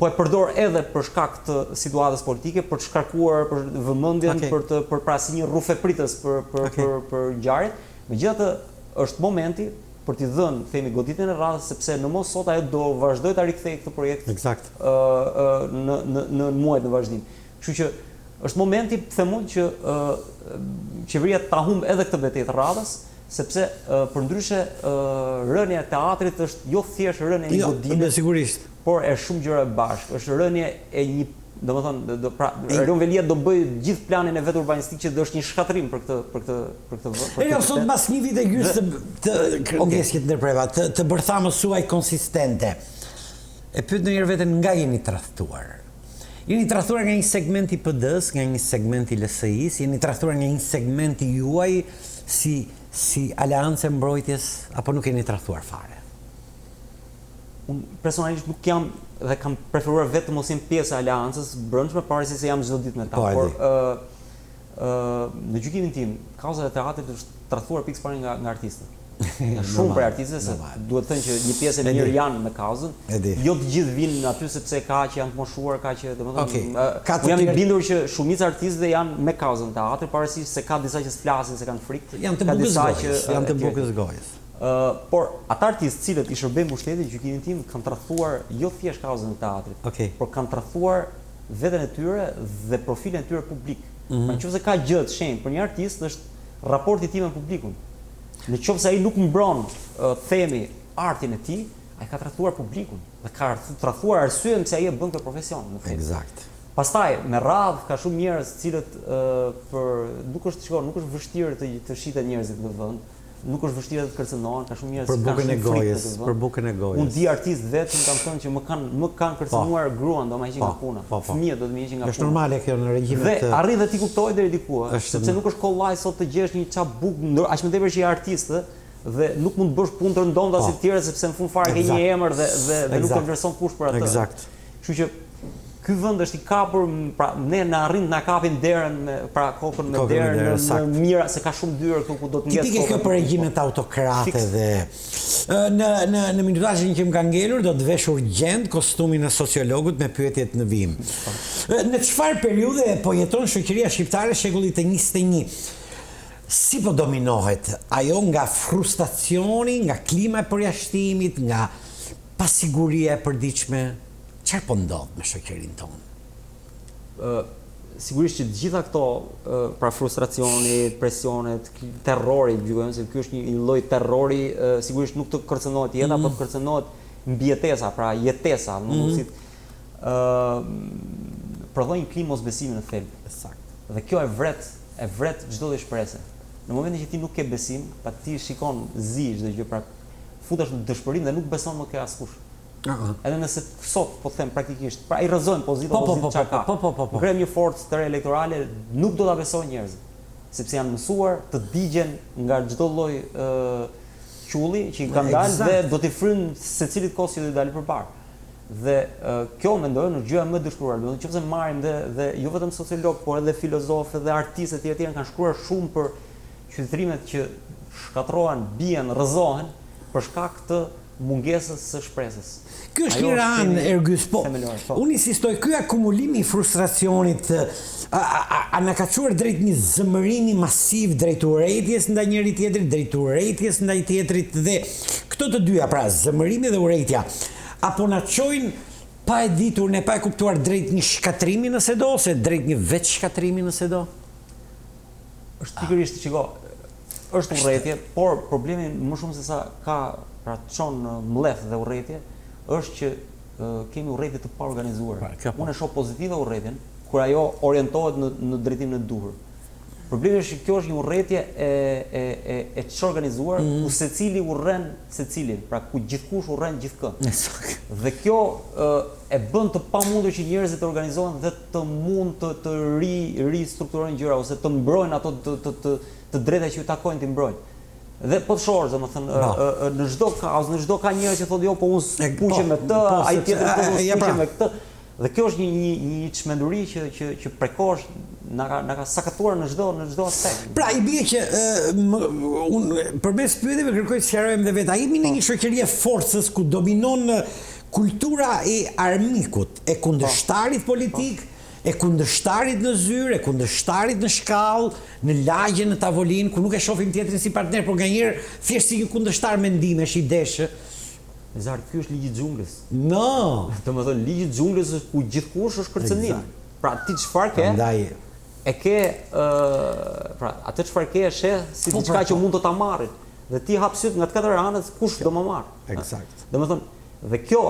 Speaker 2: po e përdor edhe për shkak të situatës politike, për të shkarkuar për vëmendjen, për pra si një rrufe pritës për ngjarjet. Megjithatë, është momenti për t'i dhënë, themi, goditjen e radhës, sepse në mos sot ajo do vazhdoj ta rikthejë këtë projekt.
Speaker 1: Eksakt.
Speaker 2: Në muajt në vazhdim. Kështu që është momenti, them unë, që qeveria ta humb edhe këtë betejë të radhës, sepse përndryshe rënia e teatrit është jo thjesht rënia e një godine,
Speaker 1: sigurisht,
Speaker 2: por është shumë gjëra bashkë. Është rënia e një, domethënë, Ergys Velia do bëj gjithë planin e vet urbanistik që do është një shkatërim për këtë vend.
Speaker 1: Sot mbas 1 vit e gjysmë të kërkesës ndërpreva, të bërthamës suaj konsistente. E pyet ndonjëherë veten nga jeni tradhtuar. Jeni tradhtuar nga një segment i PD-s, nga një segment i LSI-s, jeni tradhtuar nga një segment i juaj si aleancë e mbrojtjes, apo nuk jeni tradhtuar fare?
Speaker 2: Unë personalisht nuk jam dhe kam preferuar vetëm mos jem pjesë e aleancës brendshme, pavarësisht se jam çdo ditë me ta. Por në gjykimin tim, kauza e teatrit është tradhtuar pikërisht nga artistët. Shumë për artistët, se duhet të thënë që një pjesë e mirë janë me kauzën. Jo të gjithë vinë aty sepse ka që janë të moshuar, ka që domethënë jam i bindur që shumica artistëve janë me kauzën e teatrit, pavarësisht se ka disa që s'flasin, se kanë frikë.
Speaker 1: Janë të bukës gojës.
Speaker 2: Por ata artistë cilët i shërbejnë mbushtetit, gjykimin tim kanë tradhtuar jo thjesht kauzën e teatrit, por kanë tradhtuar veten e tyre dhe profilin e tyre publik. Nëse ka gjë të shenjtë për një artist është raporti tim me publikun. Nëse ai nuk mbron themi artin e tij, ai ka tradhtuar publikun dhe ka tradhtuar arsyen pse ai e bën këtë profesion në fakt.
Speaker 1: Eksakt.
Speaker 2: Pastaj me radhë ka shumë njerëz të cilët nuk është vështirë të shitet njerëzit në vend. Nuk është vështirë të kërcënohen, ka shumë njerëz që kanë frikë
Speaker 1: për bukën e gojës.
Speaker 2: Unë di artistë vetë më kanë thënë që më kanë kërcënuar gruan, do më heqin nga puna. Fëmijët do të më heqin nga puna.
Speaker 1: Është normale kjo në regjimet.
Speaker 2: Dhe arrin dhe ti kuptoj deri diku, sepse nuk është kollaj sot të gjesh një çap bukë, aq më tepër që je artist dhe nuk mund të bësh punë të ndomta si të tjerë sepse në fund fare ke një emër dhe nuk e vlerëson kush për atë.
Speaker 1: Eksakt.
Speaker 2: Kështu që ky vend është i kapur, pra ne na arrin të na kapin derën pra kokën me derën në mira se ka shumë dyer këtu ku do të ngjesë.
Speaker 1: Tipike kjo për regjimet autokrate dhe në minutazhin që më ka ngelur do të vesh urgjent kostumin e sociologut me pyetjet në vim. Në çfarë periudhe po jeton shoqëria shqiptare shekullit të 21? Si po dominohet ajo nga frustracioni, nga klima e përjashtimit, nga pasiguria e përditshme? Çfarë po ndodh me shoqërinë tonë?
Speaker 2: sigurisht që gjitha këto pra frustracionit, presionet, terrori, gjykojmë se ky është një lloj terrori, sigurisht nuk të kërcënohet jeta, por të kërcënohet mbijetesa, pra jetesa, mundosit prodhojnë klimë mosbesimi në thelb.
Speaker 1: Saktë.
Speaker 2: Dhe kjo e vret çdo lloj shprese. Në momentin që ti nuk ke besim, pa ti shikon zi çdo gjë, pra futesh në dëshpërim dhe nuk beson më ke askush. Edhe nëse sot po them praktikisht, pra i rrëzojnë pozita çka ka. Krem një forcë të re elektorale, nuk do ta besojnë njerëzit, sepse janë mësuar të digjen nga çdo lloj qulli që i kanë dalë dhe do t'i frynë secilit kohë që do t'i dalë përpara. Dhe kjo mendoj në gjëja më dëshpëruar. Do të thotë nëse marrim dhe jo vetëm sociolog, por edhe filozofë dhe artistë të tjerë kanë shkruar shumë për qytetrimet që shkatrohen, bien, rrëzohen për shkak të mungesës së shpresës.
Speaker 1: Ky është një anë, Ergys, po. Unë insistoj, ky akumulim i frustracionit a na ka çuar drejt një zëmërimi masiv drejt urrëties ndaj njëri tjetrit, drejt urrëties ndaj tjetrit dhe këto të dyja, pra zëmërimi dhe urrëtia, apo na çojnë pa e ditur, ne pa e kuptuar drejt një shkatrimi nëse do, ose drejt një veç shkatrimi nëse do?
Speaker 2: Është pikërisht çiko, është urrëtie, por problemi më shumë se sa ka pra çon mlleth dhe urrëtie, është që kemi urrëtie të paorganizuar. Unë e shoh pozitive urrëtien kur ajo orientohet në drejtimin e duhur. Problemi është që kjo është një urrëtie e çorganizuar ku secili urren secilin, pra ku gjithkush urren gjithkë. Dhe kjo e bën të pamundur që njerëzit të organizohen dhe të mund të ristrukturojnë gjëra ose të mbrojnë ato të drejta që ju takojnë të mbrojnë. Dhe po të shohësh, domethënë në çdo kaos, në çdo ka njerëz që thotë jo, po unë spuqem me këtë, ai tjetër po unë spuqem me këtë. Dhe kjo është një çmenduri që prekosh na ka sakatuar në çdo aspekt.
Speaker 1: Pra i bie që unë përmes pyetjeve kërkoj të sqarojmë dhe vetë, a jemi në një shoqëri e forcës ku dominon kultura e armikut, e kundërshtarit politik, e kundërshtarit në zyrë, e kundërshtarit në shkallë, në lagje, në tavolinë, ku nuk e shohim tjetrin si partner, por nganjëherë thjesht si një kundërshtar mendimesh, ideshë.
Speaker 2: Zart, ky është ligji i xhunglës.
Speaker 1: No.
Speaker 2: Domethënë ligji i xhunglës është ku gjithkush është kërcënim. Pra ti çfarë ke?
Speaker 1: Prandaj
Speaker 2: e ke pra atë çfarë ke e sheh si diçka që mund të ta marrë. Dhe ti hap syt nga të katër anët kush do më marr.
Speaker 1: Eksakt.
Speaker 2: Domethënë dhe kjo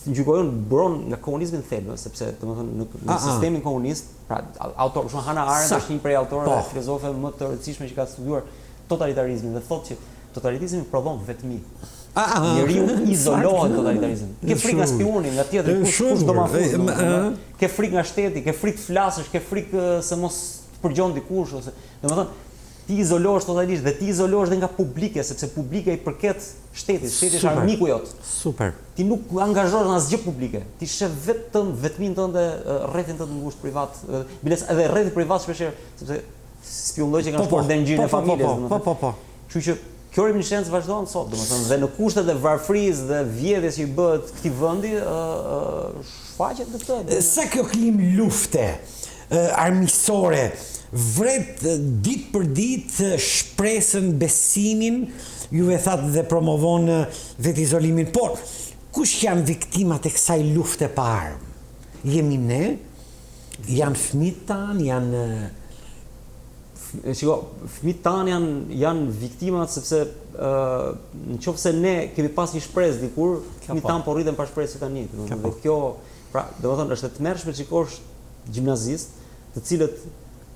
Speaker 2: gjykojnë buron nga komunizmi në thelb, sepse domethënë në sistemin komunist, pra autor shumë Hannah Arendt është një prej autorëve dhe filozofëve më të rëndësishme që ka studiuar totalitarizmin dhe thotë që totalitarizmi prodhon vetmi. Njeriu izolohet totalitarizëm. Ke frikë nga spioni, nga tjetri, kush do ma fusë. Ke frikë nga shteti, ke frikë të flasësh, ke frikë se mos të përgjon dikush ose, domethënë, ti izolohesh totalisht dhe ti izolohesh dhe nga publike, sepse publika i përket shtetit, shteti është armiku jot.
Speaker 1: Super.
Speaker 2: Ti nuk angazhohesh në asgjë publike. Ti sheh vetëm vetmin tënde, rrethin tënd ngushtë privat, biles edhe rrethi privat shpeshherë, sepse spionëlloj që kanë shkuar deri në gjyrën e familjes, domethënë. Po. Kështu që kjo reminiscencë vazhdon sot, domethënë, dhe në kushtet e varfërisë dhe vjedhjes që i bëhet këtij vendi, shfaqet në këtë.
Speaker 1: Sa kjo klim lufte armiqësore vret ditë për ditë shpresën, besimin, juve thatë dhe promovon vetë izolimin, por kush janë viktimat e kësaj lufte pa armë? Jemi ne? Janë fëmijët tanë, janë
Speaker 2: Shiko, fëmijët tanë janë viktimat sepse nëse ne kemi pas një shpresë dikur, fëmijët tanë po rriten pa shpresë tani. Dhe kjo, pra, domethënë është e tmerrshme të shikosh gjimnazist, të cilët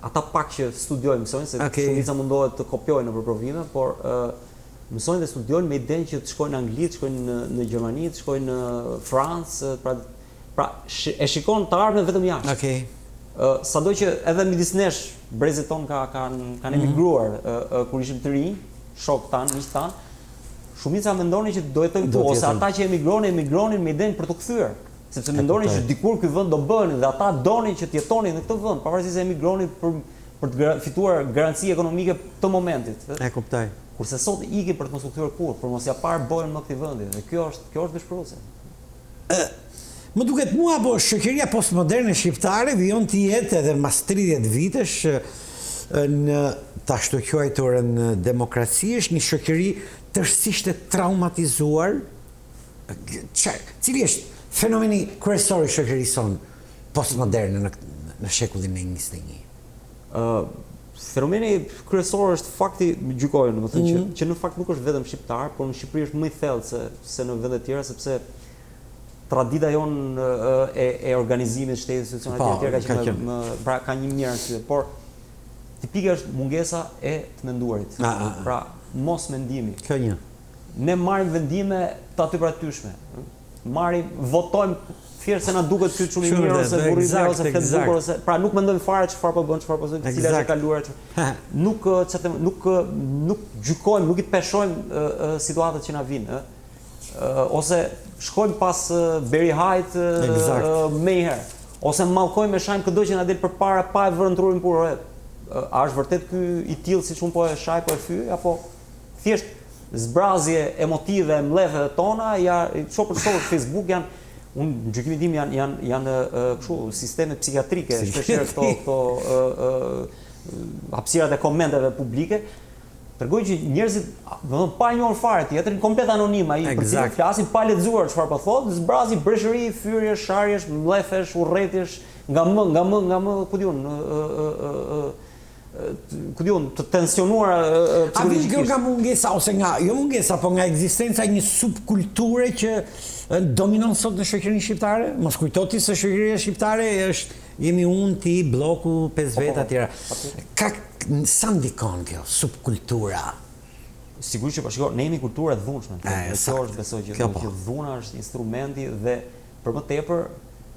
Speaker 2: ata pak që studiojnë, mësojnë se shumica mundohet të kopjojnë nëpër provime, por mësojnë dhe studiojnë me idenë që të shkojnë në Angli, të shkojnë në Gjermani, të shkojnë në Francë, pra e shikon të ardhmen vetëm jashtë. Sado që edhe midis nesh brezet ton kanë emigruar kur ishim të rinj, shok tanë, miq tanë, shumica mendonin që do jetojnë këtu, ose ata që emigronin me idenë për të kthyer, sepse mendonin që dikur ky vend do bëhen dhe ata donin që të jetonin në këtë vend, pavarësisht se emigronin për të fituar garanci ekonomike të momentit.
Speaker 1: E kuptoj.
Speaker 2: Kurse sot ikin për të mos u kthyer kurrë, për mos ja parë bojën më këtij vendi, dhe kjo është dëshpëruese.
Speaker 1: Më duket mua, po shoqëria postmoderne shqiptare vijon të jetë edhe mas 30 vitesh në ta ashtu quajturën demokraci, është një shoqëri tërësisht e traumatizuar. Cili është fenomeni kryesor i shoqërisë son postmoderne në shekullin e 21?
Speaker 2: Fenomeni kryesor është fakti, gjykojnë, domethënë që në fakt nuk është vetëm shqiptar, por në Shqipëri është më i thellë se në vende të tjera, sepse tradita jonë e organizimit të shtetit, institucionet të tjera pra ka një mirë arsye, por tipike është mungesa e të menduarit. Pra mos mendimi.
Speaker 1: Kjo një.
Speaker 2: Ne marrim vendime të aty pra tyshme. Votojmë thjesht se na duket ky çuni mirë ose burri mirë ose flet bukur ose pra nuk mendojmë fare çfarë po bën, çfarë po thon, cila është e kaluar. Nuk gjykojmë, nuk I peshojmë situatat që na vinë, ose shkojmë pas Berihajt më herë, ose mallkojmë me shajm këdo që na del përpara pa e vënë trurin burrë. A është vërtet ky I tillë siç un po e shaj po e fyj apo thjesht zbrazje emotive mbledhë tona, shoh për Facebook janë në gjykimin tim janë kështu sisteme psikiatrike, shpeshherë këto hapësirat e komenteve publike, tregojnë që njerëzit, domethënë pa njohur fare tjetrin, komplet anonim ai, për cilin flasin pa lexuar çfarë po thotë, zbrazi breshëri, fyrje, sharjesh, mbledhesh, urrëtish, nga më, ku diun, të tensionuara
Speaker 1: psikologjikisht. A vjen kjo nga mungesa ose jo mungesa, po nga ekzistenca e një subkulture që dominon sot në shoqërinë shqiptare? Mos kujtoti se shoqëria shqiptare jemi unë, ti, bloku, 5 veta tjera. Sa ndikon kjo subkultura?
Speaker 2: Sigurisht që shiko, ne jemi kultura e dhunshme. Kjo është besoj që dhuna është instrumenti dhe për më tepër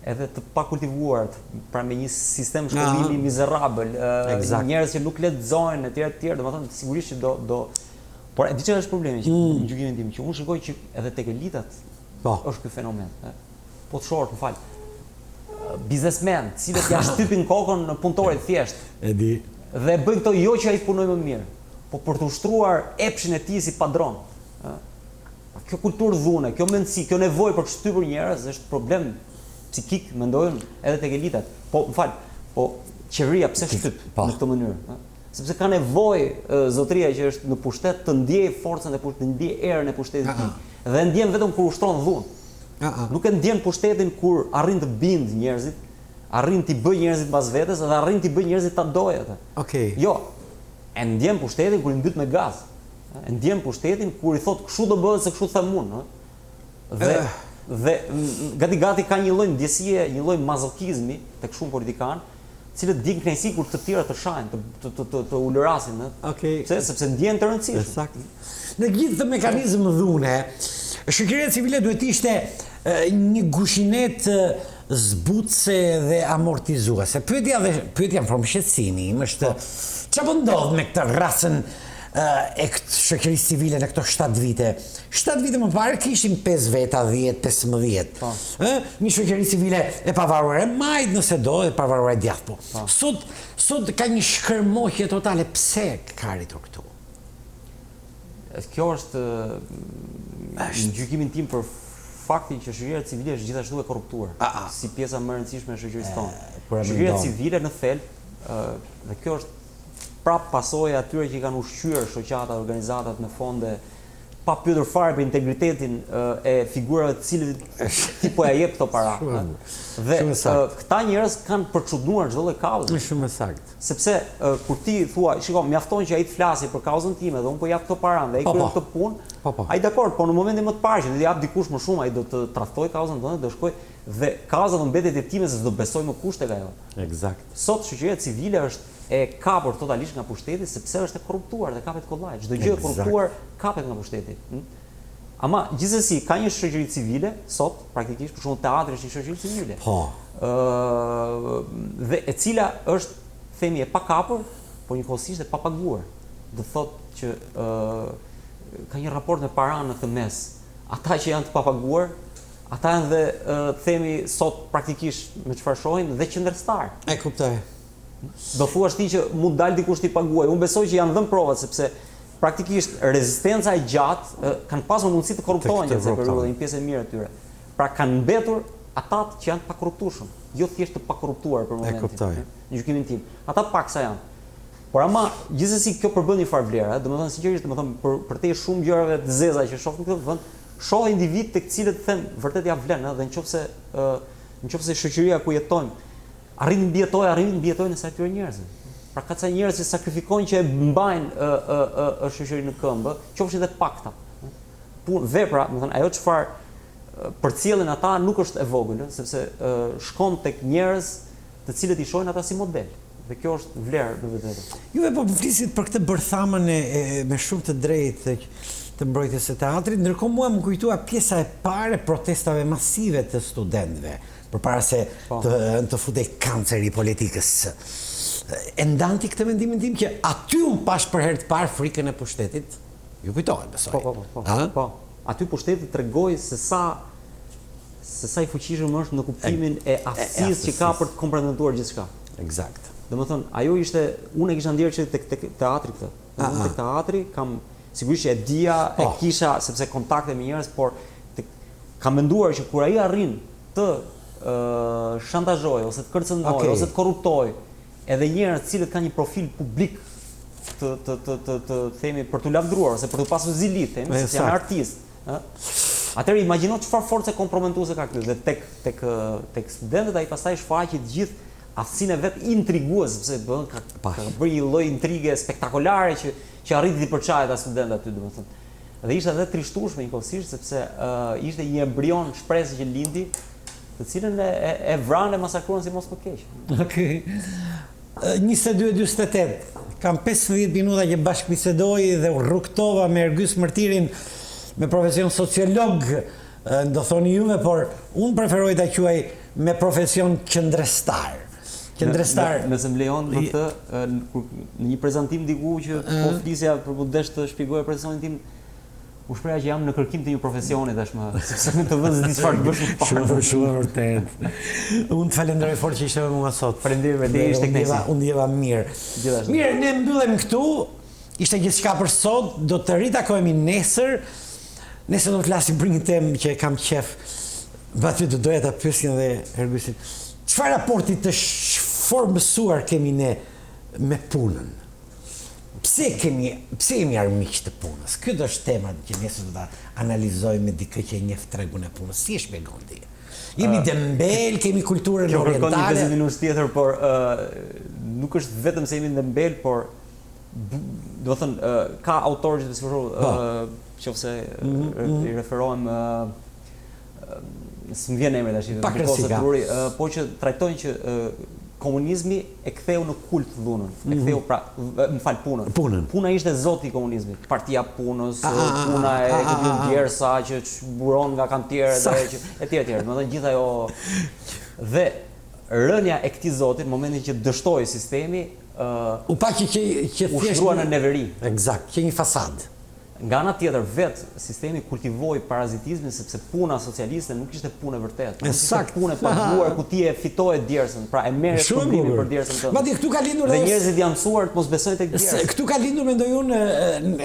Speaker 2: edhe të pakultivuar, pra me një sistem shkollimi mizerabël, njerëz që nuk lexojnë etj, domethënë sigurisht që do por e di çfarë është problemi që në gjykimin tim, që unë shikoj që edhe tek elitat është ky fenomen. Po të shohësh, më fal. Biznesmen, cilët ja shtypin kokën në punëtorit thjesht.
Speaker 1: E di.
Speaker 2: Dhe bëjnë këto jo që ai punoj më mirë, po për të ushtruar epshin e tij si padron. Kjo kulturë dhune, kjo mendësi, kjo nevojë për të shtypur njerëz është problem psikik, mendojnë edhe tek elitat. Po, më fal, po qeveria pse shtyp në këtë mënyrë? Sepse ka nevojë zotëria që është në pushtet të ndjejë forcën e pushtetit, të ndjejë erën e pushtetit. Dhe ndjen vetëm kur ushtron dhunë. Nuk e ndjen pushtetin kur arrin të bind njerëzit, arrin t'i bëj njerëzit mbas vetes dhe arrin t'i bëj njerëzit ta dojë atë. Jo. E ndjen pushtetin kur I mbyt me gaz. E ndjen pushtetin kur I thot kështu do bëhet se kështu them unë, dhe gati ka një lloj ndjesie, një lloj mazokizmi tek shumë politikanë, cilët din kënaqësi kur të tjerë të shajnë, të ulërasin, sepse ndjen të rëndësishëm.
Speaker 1: Saktë. Në gjithë këtë mekanizëm dhune, shoqëria civile duhet ishte një gushinet zbutëse dhe amortizuese. Pyetja from shqetësimi im është çfarë po ndodh me këtë racën e këtë shoqërisë civile në këto 7 vite. 7 vite më parë kishim 5 veta, 10, 15. Një shoqëri civile e pavarur e majt nëse do, e pavarur e djathtë. Sot ka një shkërmoqje totale. Pse ka arritur këtu?
Speaker 2: Kjo është në gjykimin tim për faktin që shoqëria civile është gjithashtu e korruptuar, si pjesa më e rëndësishme e shoqërisë tonë. Shoqëria civile në thelb, dhe kjo është prap pasojë atyre që I kanë ushqyer shoqata, organizatat në fonde pa pyetur fare për integritetin e figurave të cilëve ti po ja jep këto para. Dhe këta njerëz kanë përçudnuar çdo lloj kauze.
Speaker 1: Shumë saktë.
Speaker 2: Sepse kur ti thua, shikoj, mjafton që ai të flasë për kauzën time dhe un po jap këto para dhe ai kryen këtë punë. Ai dakord, po në momentin më të parë që do t'i jap dikush më shumë, ai do të tradhtoj kauzën tonë, do shkoj dhe kauza do mbetet e time se s'do besoj më kusht tek ajo.
Speaker 1: Eksakt.
Speaker 2: Sot shoqëria civile është e kapur totalisht nga pushteti sepse është e korruptuar dhe kapet kollaj. Çdo gjë e korruptuar kapet nga pushteti. Ama gjithsesi ka një shoqëri civile sot, praktikisht, për shembull teatri është një shoqëri civile. Dhe e cila është, themi, e pakapur, por njëkohësisht e papaguar. Do thotë që ka një raport me paranë në këtë mes. Ata që janë të papaguar, ata janë dhe themi sot praktikisht me çfarë shohim dhe qendërstar.
Speaker 1: E kuptoj.
Speaker 2: Do thuash ti që mund dal dikush ti paguaj. Unë besoj që janë dhënë provat sepse praktikisht rezistenca e gjatë kanë pasur mundësi të korruptohen gjatë periudhës, një pjesë e mirë e tyre. Pra kanë mbetur ata që janë të pakorruptueshëm, jo thjesht të pakorruptuar për momentin.
Speaker 1: E kuptoj.
Speaker 2: Në gjykimin tim. Ata paksa janë. Por ama gjithsesi kjo përbën një farë vlera, domethënë sinqerisht, domethënë për te shumë gjërave të zeza që shoh në këtë vend, shoh individ tek cilët them vërtet ja vlen, dhe nëse shoqëria ku jetojmë arrin mbijetojnë sa këtyre njerëzve. Pra ka ca njerëz që sakrifikojnë që e mbajnë shoqërinë në këmbë, qofshin edhe pakta. Vepra, do të thënë, ajo çfarë përcjellin ata nuk është e vogël, sepse shkon tek njerëz të cilët i shohin ata si model. Dhe kjo është vlerë në vetvete.
Speaker 1: Juve po flisit për këtë bërthamën me shumë të drejtë të mbrojtjes së teatrit, ndërkohë mua më kujtua pjesa e parë e protestave masive të studentëve, përpara se të futej kanceri i politikës. E ndanti këtë mendimin tim që aty unë pash për herë të parë frikën e pushtetit. Ju kujtohet, besoj.
Speaker 2: Po. Aty pushteti tregoi se sa i fuqishëm është në kuptimin e aftësisë që ka për të komprehenduar gjithçka.
Speaker 1: Eksakt.
Speaker 2: Domethënë, ajo ishte, unë e kisha ndjerë që tek teatri këtë. Unë tek teatri kam sigurisht e dija, e kisha sepse kontakte me njerëz, por kam menduar që kur ai arrin të shantazhojë ose të kërcënojë ose të korruptojë edhe njerëz të cilët kanë një profil publik të themi për t'u lavdruar ose për të pasur zili, themi, se janë artistë, ëh. Atëherë imagjino çfarë force komprometuese ka këtu dhe tek studentët ai pastaj shfaqi të gjithë aftësinë e vet intriguese, sepse ka bërë një lloj intrige spektakolare që arriti të përçajë ata studentë aty, domethënë. Dhe ishte edhe trishtueshme njëkohësisht sepse ishte një embrion shpresë që lindi, të cilën e vranë e masakruan si mos më keq.
Speaker 1: Okej. 22:48. Kam 15 minuta që bashkëbisedoj dhe u rrugtova me Ergys Mertirin me profesion sociolog, do thoni juve, por unë preferoj ta quaj me profesion qendrestar.
Speaker 2: Nëse më lejon në një prezantim diku që po flisja për po desh të shpjegoja profesionin tim, u shpreha që jam në kërkim të një profesioni tashmë, sepse në të vënë di çfarë të bësh më parë.
Speaker 1: Shumë vërtet. Unë të falenderoj fort që ishte me mua sot.
Speaker 2: Faleminderit, ishte kënaqësi.
Speaker 1: Unë ndjeva mirë. Mirë, ne mbyllim këtu. Ishte gjithçka për sot, do të ritakohemi nesër. Nesër do të flasim për një temë që e kam qef. Aty do doja ta pyesja dhe Ergysin. Çfarë raporti të formësuar kemi ne me punën? Pse jemi armiq të punës? Kjo është tema që nesër do ta analizojmë me dikë që e njeh tregun e punës. Si e shpjegon ti? Jemi dembel, kemi kulturën orientale.
Speaker 2: Kërkon një 50 minutë tjetër, por nuk është vetëm se jemi dembel, por do të thënë ka autorë që qofse i referohem s'm vjen emri tash, po që trajtojnë që komunizmi e ktheu në kult dhunën, e ktheu pra, më fal punën. Puna ishte zoti i komunizmit, partia punës, puna e Djersa që buron nga kantierët etj. Domethënë gjithë ajo dhe rënja e këtij zoti në momentin që dështoi sistemi,
Speaker 1: u pa që
Speaker 2: ushtruan në neveri.
Speaker 1: Eksakt, që një fasadë.
Speaker 2: Nga ana tjetër sistemi kultivoi parazitizmin sepse puna socialiste nuk ishte punë vërtet. Ishte punë e paguar ku ti e fitoje Djersën, pra e merre shpërblimin për Djersën tënde.
Speaker 1: Madje këtu ka lindur
Speaker 2: dhe njerëzit janë mësuar të mos besojnë tek Djersa.
Speaker 1: Këtu ka lindur mendoj unë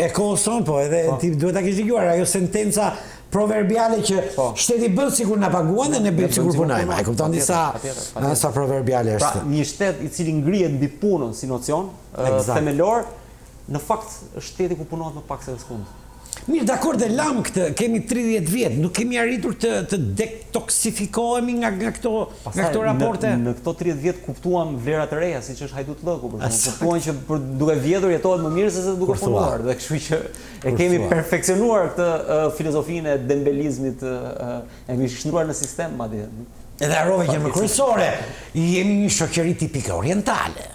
Speaker 1: e kohës sonë, po edhe ti duhet ta kesh dëgjuar ajo sentenca proverbiale që shteti bën sikur na paguan dhe ne bëjmë sikur punojmë. E kupton sa proverbiale është.
Speaker 2: Pra një shtet i cili ngrihet mbi punën si nocion themelor, në fakt shteti ku punohet më pak se sekondë.
Speaker 1: Mirë, dakor, dhe lam këtë, kemi 30 vjet, nuk kemi arritur të detoksifikohemi nga këto raporte.
Speaker 2: Në këto 30 vjet kuptuam vlera të reja, siç është Hajdut Llëku, për shembull, kuptuan që duke vjedhur jetohet më mirë se duke punuar, dhe kështu që e kemi perfeksionuar këtë filozofinë e dembelizmit, e kemi shndruar në sistem madje.
Speaker 1: Edhe harrove që më kryesore, jemi një shoqëri tipike orientale.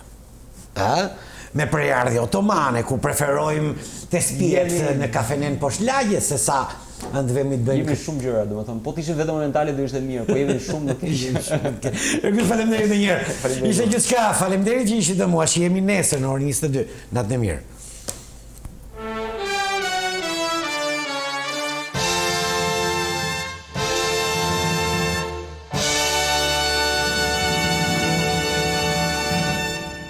Speaker 1: Me prejardhje otomane, ku preferojmë të spijet në kafenen poshtë lagjes, se sa në të vemi të bëjmë.
Speaker 2: Jemi shumë gjëra, domethënë, po të ishin vetëm orientale do ishte mirë, po jemi shumë në keq.
Speaker 1: Ergys, faleminderit edhe një herë. Ishte gjithçka, faleminderit që ishit me mua, që jemi nesër në orën 22. Natë e mirë.